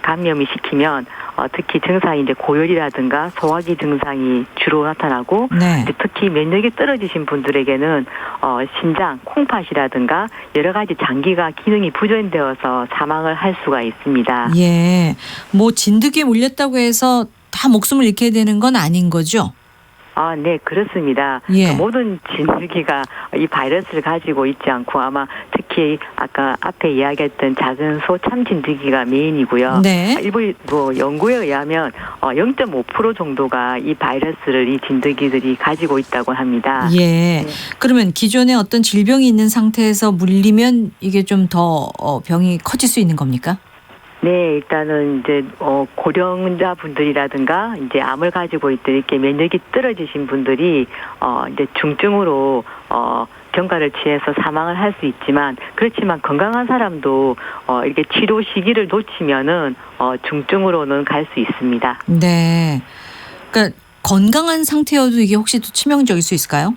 Speaker 1: 감염이 시키면 특히 증상이 고열이라든가 소화기 증상이 주로 나타나고
Speaker 2: 네.
Speaker 1: 특히 면역이 떨어지신 분들에게는 신장, 콩팥이라든가 여러 가지 장기가 기능이 부전되어서 사망을 할 수가 있습니다.
Speaker 2: 예. 진드기에 물렸다고 해서 다 목숨을 잃게 되는 건 아닌 거죠?
Speaker 1: 네, 그렇습니다.
Speaker 2: 예.
Speaker 1: 모든 진드기가 이 바이러스를 가지고 있지 않고 아마 특히 아까 앞에 이야기했던 작은 소 참진드기가 메인이고요.
Speaker 2: 네.
Speaker 1: 일부 연구에 의하면 0.5% 정도가 이 바이러스를 이 진드기들이 가지고 있다고 합니다.
Speaker 2: 예. 그러면 기존에 어떤 질병이 있는 상태에서 물리면 이게 좀 더 병이 커질 수 있는 겁니까?
Speaker 1: 네, 일단은 고령자 분들이라든가 암을 가지고 있던 이렇게 면역이 떨어지신 분들이 중증으로 경과를 취해서 사망을 할 수 있지만 그렇지만 건강한 사람도 이렇게 치료 시기를 놓치면은 중증으로는 갈 수 있습니다.
Speaker 2: 네. 그러니까 건강한 상태여도 이게 혹시 또 치명적일 수 있을까요?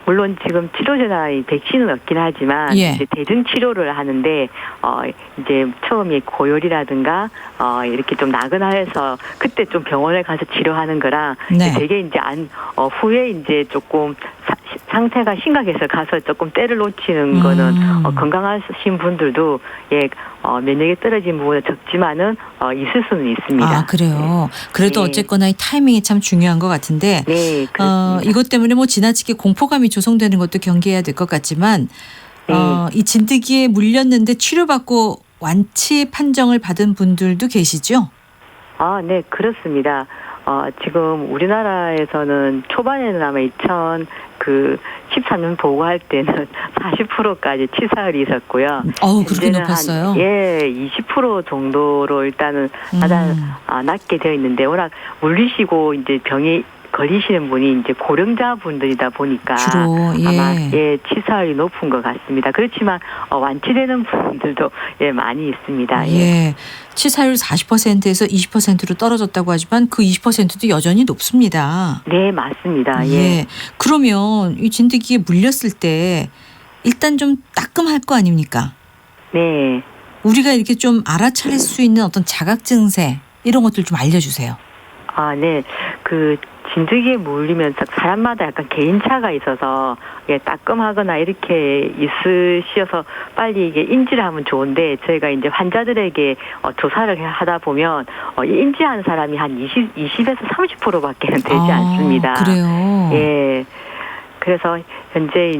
Speaker 1: 물론 지금 치료제나 백신은 없긴 하지만
Speaker 2: 예.
Speaker 1: 대증 치료를 하는데 처음에 고열이라든가 이렇게 좀 나거나해서 그때 좀 병원에 가서 치료하는 거랑
Speaker 2: 네.
Speaker 1: 되게 후에 조금 상태가 심각해서 가서 조금 때를 놓치는 거는 건강하신 분들도 면역이 떨어진 부분은 적지만은 있을 수는 있습니다.
Speaker 2: 그래요. 그래도
Speaker 1: 네.
Speaker 2: 어쨌거나 이 타이밍이 참 중요한 것 같은데
Speaker 1: 네, 그렇습니다.
Speaker 2: 이것 때문에 지나치게 공포감이 조성되는 것도 경계해야 될 것 같지만 이 진드기에 물렸는데 치료받고 완치 판정을 받은 분들도 계시죠?
Speaker 1: 네, 그렇습니다. 지금 우리나라에서는 초반에는 아마 13년 보고할 때는 40%까지 치사율이 있었고요.
Speaker 2: 그렇게 높았어요?
Speaker 1: 20% 정도로 일단은 낮게 되어 있는데 워낙 물리시고 병이 걸리시는 분이 고령자 분들이다 보니까
Speaker 2: 주로,
Speaker 1: 아마 치사율이 높은 것 같습니다. 그렇지만 완치되는 분들도 많이 있습니다.
Speaker 2: 예. 치사율 40%에서 20%로 떨어졌다고 하지만 그 20%도 여전히 높습니다.
Speaker 1: 네, 맞습니다.
Speaker 2: 예. 그러면 이 진드기에 물렸을 때 일단 좀 따끔할 거 아닙니까?
Speaker 1: 네.
Speaker 2: 우리가 이렇게 좀 알아차릴 수 있는 어떤 자각 증세 이런 것들 좀 알려주세요.
Speaker 1: 네. 진드기에 물리면서 사람마다 약간 개인차가 있어서 따끔하거나 이렇게 있으셔서 빨리 이게 인지를 하면 좋은데 저희가 환자들에게 조사를 하다 보면 인지하는 사람이 한 20에서 30%밖에 되지 않습니다.
Speaker 2: 그래요?
Speaker 1: 예. 그래서 현재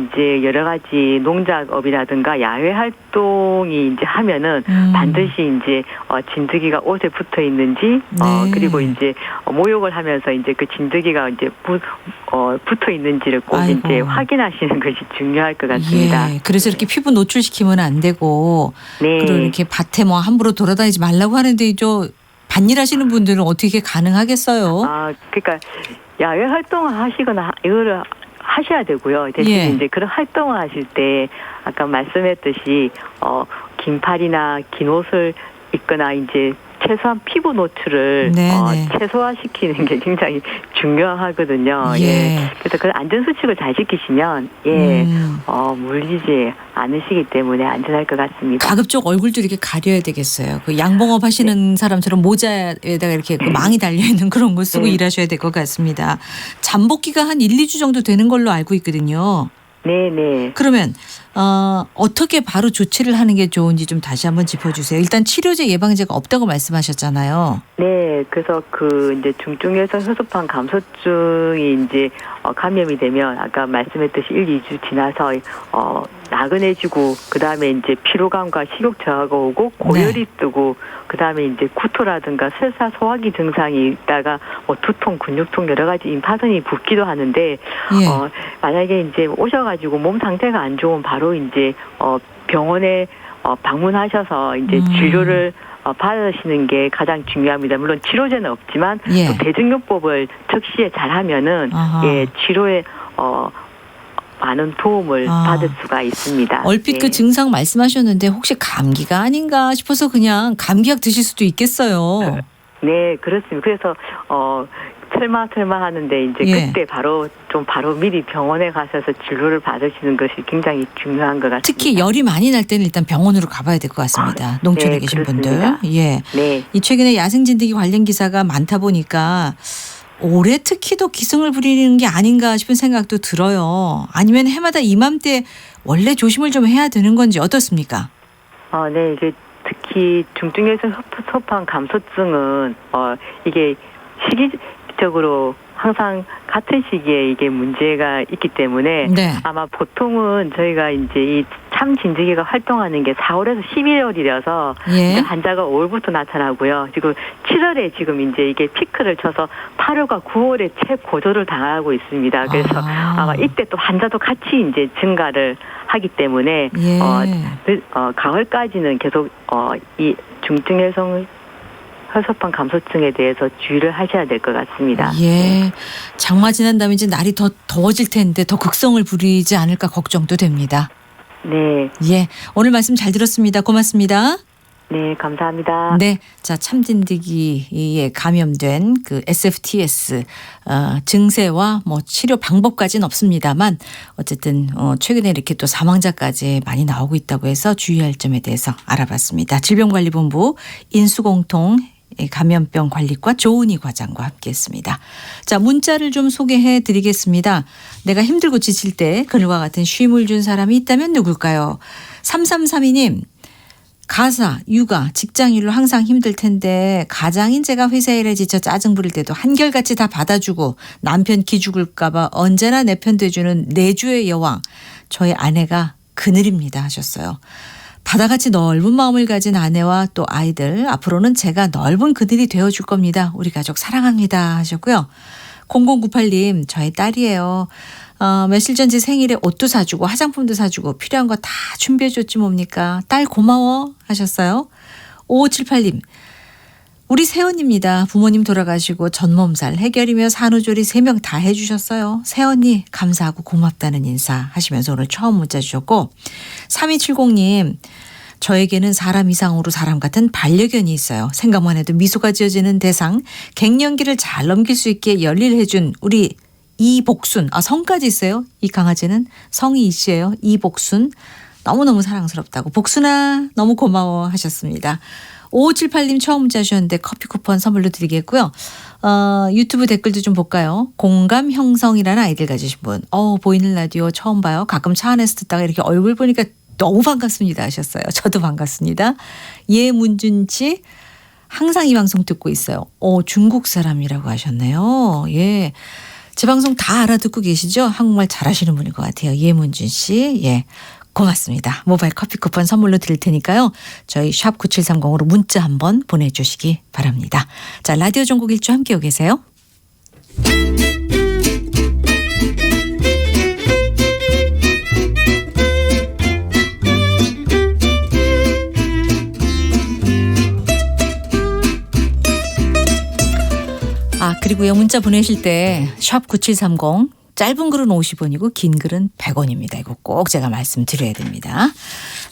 Speaker 1: 여러 가지 농작업이라든가 야외 활동이 하면은 반드시 진드기가 옷에 붙어 있는지 그리고 모욕을 하면서 그 진드기가 붙어 있는지를 꼭 확인하시는 것이 중요할 것 같습니다.
Speaker 2: 예. 그래서 이렇게 피부 노출시키면 안 되고 그리고 이렇게 밭에 함부로 돌아다니지 말라고 하는데 밭일하시는 분들은 어떻게 가능하겠어요?
Speaker 1: 그러니까 야외 활동을 하시거나 이거를 하셔야 되고요. 대신 그런 활동을 하실 때 아까 말씀했듯이 긴 팔이나 긴 옷을 입거나 최소한 피부 노출을 최소화시키는 게 굉장히 중요하거든요.
Speaker 2: 예.
Speaker 1: 그래서 그 안전 수칙을 잘 지키시면 물리지 않으시기 때문에 안전할 것 같습니다.
Speaker 2: 가급적 얼굴도 이렇게 가려야 되겠어요. 그 양봉업 하시는 사람처럼 모자에다가 이렇게 그 망이 달려 있는 그런 거 쓰고 일하셔야 될 것 같습니다. 잠복기가 한 1, 2주 정도 되는 걸로 알고 있거든요.
Speaker 1: 네네.
Speaker 2: 그러면 어떻게 바로 조치를 하는 게 좋은지 좀 다시 한번 짚어주세요. 일단 치료제 예방제가 없다고 말씀하셨잖아요.
Speaker 1: 네, 그래서 이제 중증에서 혈소판 감소증이 이제 감염이 되면 아까 말씀했듯이 1, 2주 지나서 나그네지고 그다음에 이제 피로감과 식욕 저하가 오고 고열이 뜨고 그다음에 이제 구토라든가 설사 소화기 증상이 있다가 두통, 근육통 여러 가지 임파선이 붓기도 하는데 만약에 이제 오셔가지고 몸 상태가 안 좋으면 바로 이제 병원에 방문하셔서 이제 진료를 받으시는 게 가장 중요합니다. 물론 치료제는 없지만 또 대증요법을 적시에 잘하면은 치료에 많은 도움을 받을 수가 있습니다.
Speaker 2: 얼핏 그 증상 말씀하셨는데 혹시 감기가 아닌가 싶어서 그냥 감기약 드실 수도 있겠어요.
Speaker 1: 네, 그렇습니다. 그래서 설마 하는데 이제 그때 바로 미리 병원에 가셔서 진료를 받으시는 것이 굉장히 중요한 것 같습니다.
Speaker 2: 특히 열이 많이 날 때는 일단 병원으로 가봐야 될 것 같습니다. 농촌에 계신
Speaker 1: 그렇습니다.
Speaker 2: 분들. 이 최근에 야생진드기 관련 기사가 많다 보니까 올해 특히 더 기승을 부리는 게 아닌가 싶은 생각도 들어요. 아니면 해마다 이맘때 원래 조심을 좀 해야 되는 건지 어떻습니까?
Speaker 1: 네, 이게 특히 중증에서 혈소판 감소증은 이게 시기적으로 항상 같은 시기에 이게 문제가 있기 때문에 아마 보통은 저희가 이제 이 참진드기가 활동하는 게 4월에서 11월이라서 환자가 5월부터 나타나고요. 지금 7월에 지금 이제 이게 피크를 쳐서 8월과 9월에 최고조를 당하고 있습니다. 그래서 아마 이때 또 환자도 같이 이제 증가를 하기 때문에 가을까지는 계속 이 중증해성 혈소판 감소증에 대해서 주의를 하셔야 될 것 같습니다.
Speaker 2: 장마 지난 다음에 이제 날이 더 더워질 텐데 더 극성을 부리지 않을까 걱정도 됩니다.
Speaker 1: 네.
Speaker 2: 오늘 말씀 잘 들었습니다. 고맙습니다.
Speaker 1: 네, 감사합니다.
Speaker 2: 네, 자 참진드기에 감염된 그 SFTS 증세와 뭐 치료 방법까지는 없습니다만 어쨌든 최근에 이렇게 또 사망자까지 많이 나오고 있다고 해서 주의할 점에 대해서 알아봤습니다. 질병관리본부 인수공통 감염병 관리과 조은희 과장과 함께했습니다. 자, 문자를 좀 소개해 드리겠습니다. 내가 힘들고 지칠 때 그늘과 같은 쉼을 준 사람이 있다면 누굴까요? 3332님. 가사, 육아, 직장일로 항상 힘들 텐데 가장인 제가 회사 일에 지쳐 짜증 부릴 때도 한결같이 다 받아주고 남편 기죽을까 봐 언제나 내 편 돼주는 내주의 여왕. 저의 아내가 그늘입니다 하셨어요. 바다같이 넓은 마음을 가진 아내와 또 아이들 앞으로는 제가 넓은 그늘이 되어줄 겁니다. 우리 가족 사랑합니다 하셨고요. 0098님 저희 딸이에요. 며칠 전 제 생일에 옷도 사주고 화장품도 사주고 필요한 거 다 준비해줬지 뭡니까. 딸 고마워 하셨어요. 5578님 우리 새언니입니다. 부모님 돌아가시고 전몸살 해결이며 산후조리 3명 다 해주셨어요. 새언니 감사하고 고맙다는 인사 하시면서 오늘 처음 문자 주셨고 3270님 저에게는 사람 이상으로 사람 같은 반려견이 있어요. 생각만 해도 미소가 지어지는 대상 갱년기를 잘 넘길 수 있게 열일해준 우리 이복순. 성까지 있어요. 이 강아지는 성이 이씨예요. 이복순. 너무너무 사랑스럽다고. 복순아 너무 고마워 하셨습니다. 5578님 처음 문자 주셨는데 커피 쿠폰 선물로 드리겠고요. 유튜브 댓글도 좀 볼까요? 공감 형성이라는 아이들 가지신 분. 보이는 라디오 처음 봐요. 가끔 차 안에서 듣다가 이렇게 얼굴 보니까 너무 반갑습니다 하셨어요. 저도 반갑습니다. 예문준 씨 항상 이 방송 듣고 있어요. 중국 사람이라고 하셨네요. 제 방송 다 알아듣고 계시죠? 한국말 잘하시는 분인 것 같아요. 예문준 씨. 고맙습니다. 모바일 커피 쿠폰 선물로 드릴 테니까요. 저희 샵 9730으로 문자 한번 보내주시기 바랍니다. 자, 라디오 전국 일주 함께하고 계세요. 그리고요 문자 보내실 때 샵 9730 짧은 글은 50원이고 긴 글은 100원입니다. 이거 꼭 제가 말씀드려야 됩니다.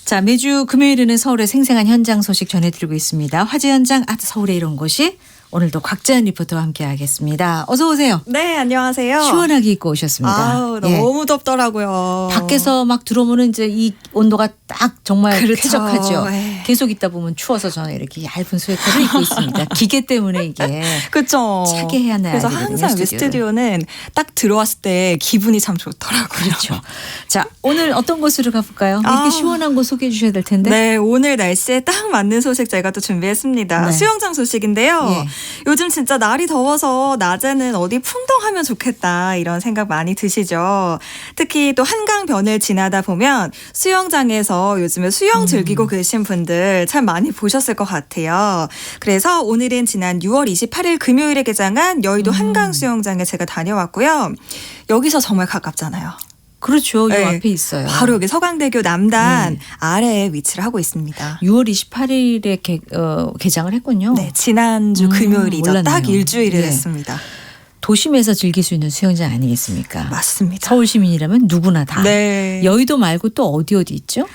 Speaker 2: 자, 매주 금요일에는 서울의 생생한 현장 소식 전해드리고 있습니다. 화재 현장 서울에 이런 곳이 오늘도 곽재현 리포터와 함께하겠습니다. 어서 오세요.
Speaker 3: 네, 안녕하세요.
Speaker 2: 시원하게 입고 오셨습니다.
Speaker 3: 아우, 너무 덥더라고요.
Speaker 2: 밖에서 막 들어오면 이제 이 온도가 딱 정말
Speaker 3: 그렇죠.
Speaker 2: 쾌적하죠.
Speaker 3: 네.
Speaker 2: 계속 있다 보면 추워서 저는 이렇게 얇은 스웨터를 입고 있습니다. 기계 때문에 이게
Speaker 3: 그렇죠.
Speaker 2: 차게 해야 나요.
Speaker 3: 그래서 항상 여기 스튜디오는 딱 들어왔을 때 기분이 참 좋더라고요.
Speaker 2: 그렇죠. 자, 오늘 어떤 곳으로 가볼까요? 이렇게 시원한 곳 소개해 주셔야 될 텐데.
Speaker 3: 네, 오늘 날씨에 딱 맞는 소식 제가 또 준비했습니다.
Speaker 2: 네.
Speaker 3: 수영장 소식인데요.
Speaker 2: 예.
Speaker 3: 요즘 진짜 날이 더워서 낮에는 어디 풍덩하면 좋겠다 이런 생각 많이 드시죠. 특히 또 한강변을 지나다 보면 수영장에서 요즘에 수영 즐기고 계신 분들 참 많이 보셨을 것 같아요. 그래서 오늘은 지난 6월 28일 금요일에 개장한 여의도 한강수영장에 제가 다녀왔고요. 여기서 정말 가깝잖아요.
Speaker 2: 그렇죠. 이
Speaker 3: 네.
Speaker 2: 앞에 있어요.
Speaker 3: 바로 여기 서강대교 남단 아래에 위치를 하고 있습니다.
Speaker 2: 6월 28일에 개장을 했군요.
Speaker 3: 네, 지난주 금요일이죠.
Speaker 2: 몰랐네요.
Speaker 3: 딱 일주일이
Speaker 2: 예.
Speaker 3: 됐습니다.
Speaker 2: 도심에서 즐길 수 있는 수영장 아니겠습니까?
Speaker 3: 맞습니다.
Speaker 2: 서울 시민이라면 누구나 다.
Speaker 3: 네.
Speaker 2: 여의도 말고 또 어디 있죠?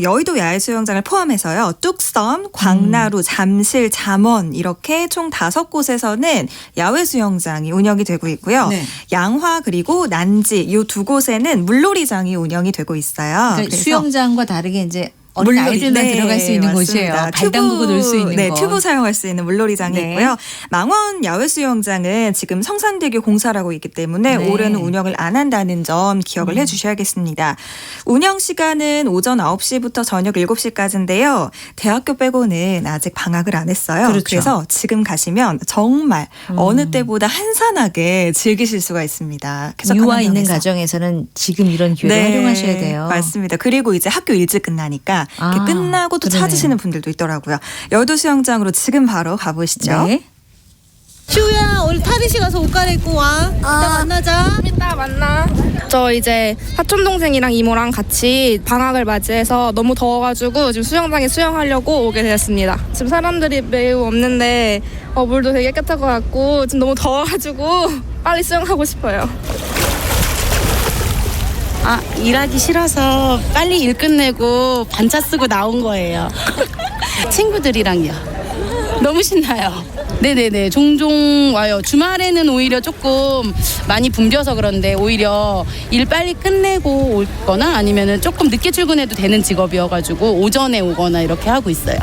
Speaker 3: 여의도 야외수영장을 포함해서요. 뚝섬, 광나루, 잠실, 잠원 이렇게 총 5곳에서는 야외수영장이 운영이 되고 있고요.
Speaker 2: 네.
Speaker 3: 양화 그리고 난지 이 두 곳에는 물놀이장이 운영이 되고 있어요.
Speaker 2: 그러니까 수영장과 다르게 이제 어린 아이들만 들어갈 수 있는 곳이에요. 발 담그고 놀 수 있는
Speaker 3: 네,
Speaker 2: 거.
Speaker 3: 튜브 사용할 수 있는 물놀이장이
Speaker 2: 네.
Speaker 3: 있고요. 망원 야외수영장은 지금 성산대교 공사라고 있기 때문에
Speaker 2: 네.
Speaker 3: 올해는 운영을 안 한다는 점 기억을 해주셔야겠습니다. 운영 시간은 오전 9시부터 저녁 7시까지인데요. 대학교 빼고는 아직 방학을 안 했어요.
Speaker 2: 그렇죠.
Speaker 3: 그래서 지금 가시면 정말 어느 때보다 한산하게 즐기실 수가 있습니다.
Speaker 2: 유아 있는
Speaker 3: 환경에서.
Speaker 2: 가정에서는 지금 이런 기회를 활용하셔야 돼요.
Speaker 3: 맞습니다. 그리고 이제 학교 일찍 끝나니까 이렇게 끝나고 또
Speaker 2: 그러네요.
Speaker 3: 찾으시는 분들도 있더라고요. 여의도 수영장으로 지금 바로 가보시죠.
Speaker 2: 네.
Speaker 9: 슈야, 우리 탈의실 가서 옷 갈아입고 와. 이따 만나자.
Speaker 22: 이따 만나. 저 이제 사촌 동생이랑 이모랑 같이 방학을 맞이해서 너무 더워가지고 지금 수영장에 수영하려고 오게 되었습니다. 지금 사람들이 매우 없는데 물도 되게 깨끗할 것 같고 지금 너무 더워가지고 빨리 수영하고 싶어요.
Speaker 23: 일하기 싫어서 빨리 일 끝내고 반차 쓰고 나온 거예요. 친구들이랑요. 너무 신나요. 네네네. 종종 와요. 주말에는 오히려 조금 많이 붐벼서 그런데 오히려 일 빨리 끝내고 오거나 아니면은 조금 늦게 출근해도 되는 직업이어가지고 오전에 오거나 이렇게 하고 있어요.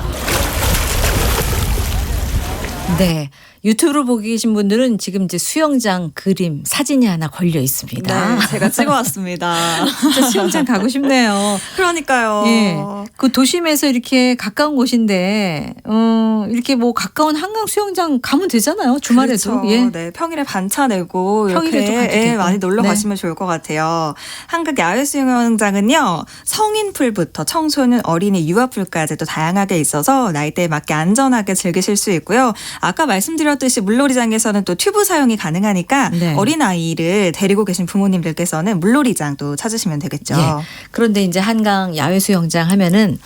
Speaker 2: 네. 유튜브로 보고 계신 분들은 지금 이제 수영장 그림, 사진이 하나 걸려 있습니다.
Speaker 3: 네, 제가 찍어왔습니다.
Speaker 2: 진짜 수영장 가고 싶네요.
Speaker 3: 그러니까요.
Speaker 2: 예. 그 도심에서 이렇게 가까운 곳인데, 이렇게 뭐 가까운 한강 수영장 가면 되잖아요. 주말에도.
Speaker 3: 그렇죠.
Speaker 2: 예.
Speaker 3: 네, 평일에 반차 내고
Speaker 2: 평일에도 가도
Speaker 3: 이렇게
Speaker 2: 되고.
Speaker 3: 많이 놀러
Speaker 2: 네.
Speaker 3: 가시면 좋을 것 같아요. 한국 야외수영장은요. 성인풀부터 청소년, 어린이, 유아풀까지도 다양하게 있어서 나이대에 맞게 안전하게 즐기실 수 있고요. 아까 말씀드렸듯이 물놀이장에서는 또 튜브 사용이 가능하니까
Speaker 2: 네.
Speaker 3: 어린아이를 데리고 계신 부모님들께서는 물놀이장도 찾으시면 되겠죠.
Speaker 2: 예. 그런데 이제 한강 야외 수영장 하면은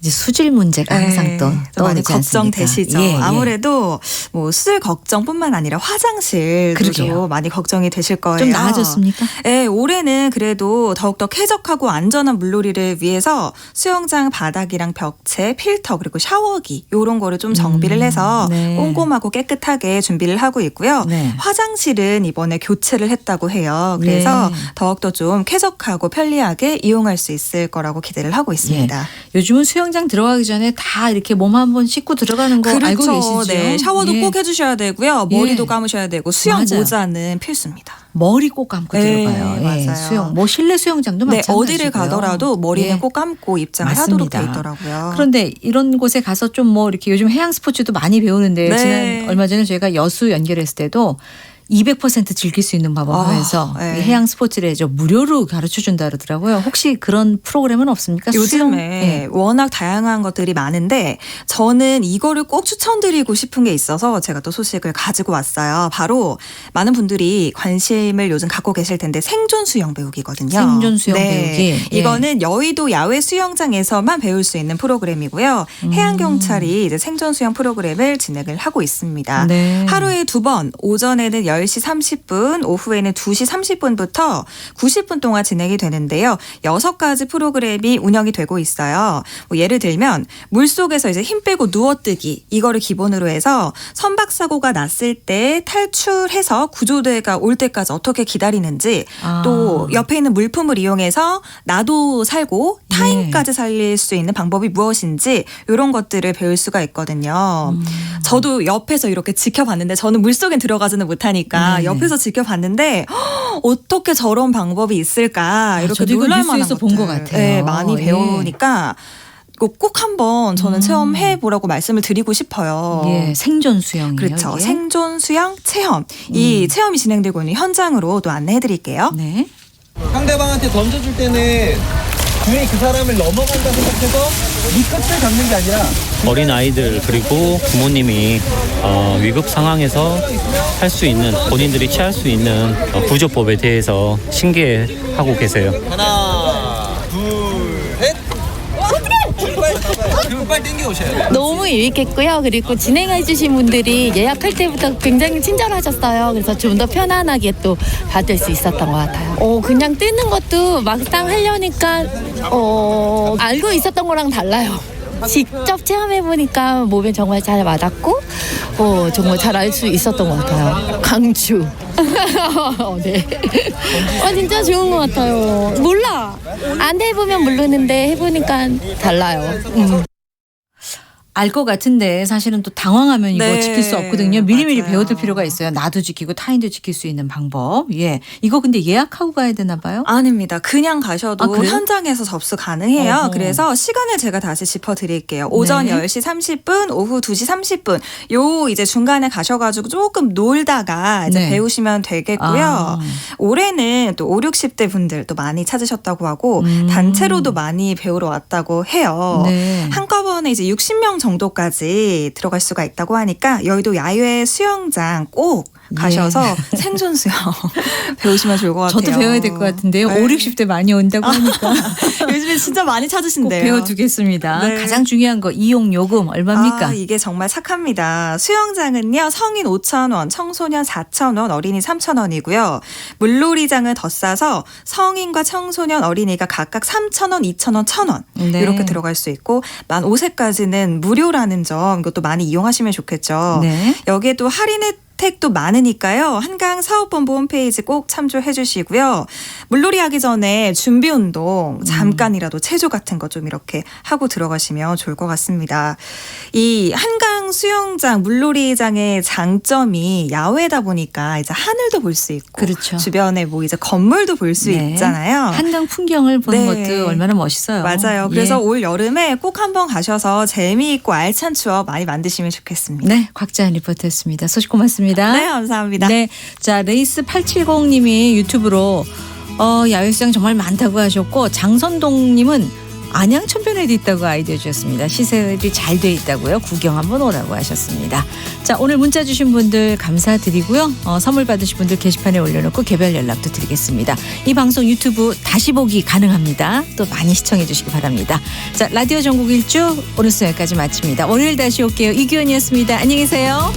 Speaker 2: 이제 수질 문제가 항상 또
Speaker 3: 많이
Speaker 2: 떠오르지 않습니까?
Speaker 3: 걱정되시죠.
Speaker 2: 예, 예.
Speaker 3: 아무래도 뭐 수질 걱정뿐만 아니라 화장실도
Speaker 2: 그러게요.
Speaker 3: 많이 걱정이 되실 거예요.
Speaker 2: 좀 나아졌습니까?
Speaker 3: 네, 올해는 그래도 더욱더 쾌적하고 안전한 물놀이를 위해서 수영장 바닥이랑 벽체, 필터 그리고 샤워기 이런 거를 좀 정비를 해서
Speaker 2: 네.
Speaker 3: 꼼꼼하고 깨끗하게 준비를 하고 있고요.
Speaker 2: 네.
Speaker 3: 화장실은 이번에 교체를 했다고 해요. 그래서
Speaker 2: 네.
Speaker 3: 더욱더 좀 쾌적하고 편리하게 이용할 수 있을 거라고 기대를 하고 있습니다.
Speaker 2: 요즘은 수영장 들어가기 전에 다 이렇게 몸 한번 씻고 들어가는 거 알고 계시죠?
Speaker 3: 네, 샤워도
Speaker 2: 예.
Speaker 3: 꼭 해주셔야 되고요. 머리도 감으셔야 되고 수영
Speaker 2: 맞아요.
Speaker 3: 모자는 필수입니다.
Speaker 2: 머리 꼭 감고
Speaker 3: 네,
Speaker 2: 들어가요. 예,
Speaker 3: 맞아요.
Speaker 2: 수영, 뭐 실내 수영장도
Speaker 3: 네,
Speaker 2: 마찬가지고요.
Speaker 3: 어디를 가더라도 머리는
Speaker 2: 예.
Speaker 3: 꼭 감고 입장을
Speaker 2: 맞습니다.
Speaker 3: 하도록 돼 있더라고요.
Speaker 2: 그런데 이런 곳에 가서 좀 뭐 이렇게 요즘 해양 스포츠도 많이 배우는데
Speaker 3: 네.
Speaker 2: 지난 얼마 전에 저희가 여수 연결했을 때도 200% 즐길 수 있는 방법 하면서
Speaker 3: 네.
Speaker 2: 이 해양 스포츠를 무료로 가르쳐 준다 그러더라고요. 혹시 그런 프로그램은 없습니까? 수영?
Speaker 3: 요즘에
Speaker 2: 예.
Speaker 3: 워낙 다양한 것들이 많은데 저는 이거를 꼭 추천드리고 싶은 게 있어서 제가 또 소식을 가지고 왔어요. 바로 많은 분들이 관심을 요즘 갖고 계실 텐데 생존 수영 배우기거든요.
Speaker 2: 생존 수영 배우기. 예.
Speaker 3: 이거는 여의도 야외 수영장에서만 배울 수 있는 프로그램이고요. 해양경찰이 이제 생존 수영 프로그램을 진행을 하고 있습니다.
Speaker 2: 네.
Speaker 3: 하루에 2번 오전에는 10시 30분, 오후에는 2시 30분부터 90분 동안 진행이 되는데요. 6가지 프로그램이 운영이 되고 있어요. 뭐 예를 들면 물속에서 이제 힘 빼고 누워뜨기 이거를 기본으로 해서 선박사고가 났을 때 탈출해서 구조대가 올 때까지 어떻게 기다리는지 또 옆에 있는 물품을 이용해서 나도 살고 타인까지 살릴 수 있는 방법이 무엇인지 이런 것들을 배울 수가 있거든요. 저도 옆에서 이렇게 지켜봤는데 저는 물속엔 들어가지는 못하니까 옆에서 지켜봤는데 어떻게 저런 방법이 있을까 이렇게
Speaker 2: 저도 이거
Speaker 3: 놀랄 만한
Speaker 2: 뉴스에서 본 것 같아요.
Speaker 3: 네, 많이
Speaker 2: 예.
Speaker 3: 배우니까 꼭 한번 저는 체험해 보라고 말씀을 드리고 싶어요.
Speaker 2: 예, 생존 수영이요.
Speaker 3: 그렇죠.
Speaker 2: 이게?
Speaker 3: 생존 수영 체험. 이 체험이 진행되고 있는 현장으로 또 안내해 드릴게요.
Speaker 2: 네.
Speaker 4: 상대방한테 던져줄 때는 둘이 그 사람을 넘어간다 생각해서 이 끝을 잡는 게 아니라
Speaker 5: 어린 아이들 그리고 부모님이 위급 상황에서 할 수 있는 본인들이 취할 수 있는 구조법에 대해서 신기해하고 계세요.
Speaker 4: 하나, 둘, 셋. 빨리 땡겨 오셔야 돼요.
Speaker 6: 너무 유익했고요. 그리고 진행해주신 분들이 예약할 때부터 굉장히 친절하셨어요. 그래서 좀 더 편안하게 또 받을 수 있었던 것 같아요. 그냥 뜨는 것도 막상 하려니까 알고 있었던 거랑 달라요. 직접 체험해보니까 몸에 정말 잘 와닿고 정말 잘 알 수 있었던 것 같아요. 강추. 네. 진짜 좋은 것 같아요. 몰라. 안 해보면 모르는데 해보니까 달라요.
Speaker 2: 알 것 같은데 사실은 또 당황하면 이거
Speaker 3: 네,
Speaker 2: 지킬 수 없거든요. 미리미리
Speaker 3: 맞아요.
Speaker 2: 배워둘 필요가 있어요. 나도 지키고 타인도 지킬 수 있는 방법. 예, 이거 근데 예약하고 가야 되나 봐요?
Speaker 3: 아닙니다. 그냥 가셔도
Speaker 2: 그래요?
Speaker 3: 현장에서 접수 가능해요.
Speaker 2: 어허.
Speaker 3: 그래서 시간을 제가 다시 짚어드릴게요. 오전
Speaker 2: 네.
Speaker 3: 10시 30분, 오후 2시 30분. 요 이제 중간에 가셔가지고 조금 놀다가 이제
Speaker 2: 네.
Speaker 3: 배우시면 되겠고요. 올해는 또 5, 60대 분들 또 많이 찾으셨다고 하고 단체로도 많이 배우러 왔다고 해요.
Speaker 2: 네.
Speaker 3: 한꺼번에 이제 60명 정도까지 들어갈 수가 있다고 하니까 여의도 야외 수영장 꼭 가셔서 생존 수영 배우시면 좋을 것 같아요.
Speaker 2: 저도 배워야 될 것 같은데요.
Speaker 3: 네.
Speaker 2: 5, 60대 많이 온다고 하니까
Speaker 3: 요즘에 진짜 많이
Speaker 2: 꼭
Speaker 3: 찾으신대요.
Speaker 2: 배워두겠습니다.
Speaker 3: 네.
Speaker 2: 가장 중요한 거 이용 요금 얼마입니까?
Speaker 3: 이게 정말 착합니다. 수영장은요. 성인 5,000원, 청소년 4,000원, 어린이 3,000원이고요. 물놀이장은 더 싸서 성인과 청소년, 어린이가 각각 3,000원, 2,000원, 1,000원
Speaker 2: 네.
Speaker 3: 이렇게 들어갈 수 있고 만 5세까지는 무료라는 점 이것도 많이 이용하시면 좋겠죠.
Speaker 2: 네.
Speaker 3: 여기에 또 할인 혜택도 많으니까요. 한강 사업본부 홈페이지 꼭 참조해 주시고요. 물놀이 하기 전에 준비 운동 잠깐이라도 체조 같은 거 좀 이렇게 하고 들어가시면 좋을 것 같습니다. 이 한강 수영장 물놀이장의 장점이 야외다 보니까 이제 하늘도 볼 수 있고
Speaker 2: 그렇죠.
Speaker 3: 주변에 뭐 이제 건물도 볼 수
Speaker 2: 네.
Speaker 3: 있잖아요.
Speaker 2: 한강 풍경을 보는
Speaker 3: 네.
Speaker 2: 것도 얼마나 멋있어요.
Speaker 3: 맞아요. 그래서
Speaker 2: 예.
Speaker 3: 올 여름에 꼭 한번 가셔서 재미있고 알찬 추억 많이 만드시면 좋겠습니다.
Speaker 2: 네, 곽자연 리포터였습니다. 소식 고맙습니다.
Speaker 3: 네, 감사합니다.
Speaker 2: 네, 자 레이스 870님이 유튜브로 야외수영 정말 많다고 하셨고 장선동님은 안양 천변에도 있다고 아이디어 주셨습니다. 시설이 잘 돼 있다고요. 구경 한번 오라고 하셨습니다. 자, 오늘 문자 주신 분들 감사드리고요. 선물 받으신 분들 게시판에 올려놓고 개별 연락도 드리겠습니다. 이 방송 유튜브 다시 보기 가능합니다. 또 많이 시청해 주시기 바랍니다. 자, 라디오 전국 일주 오늘 수요일까지 마칩니다. 월요일 다시 올게요. 이규현이었습니다. 안녕히 계세요.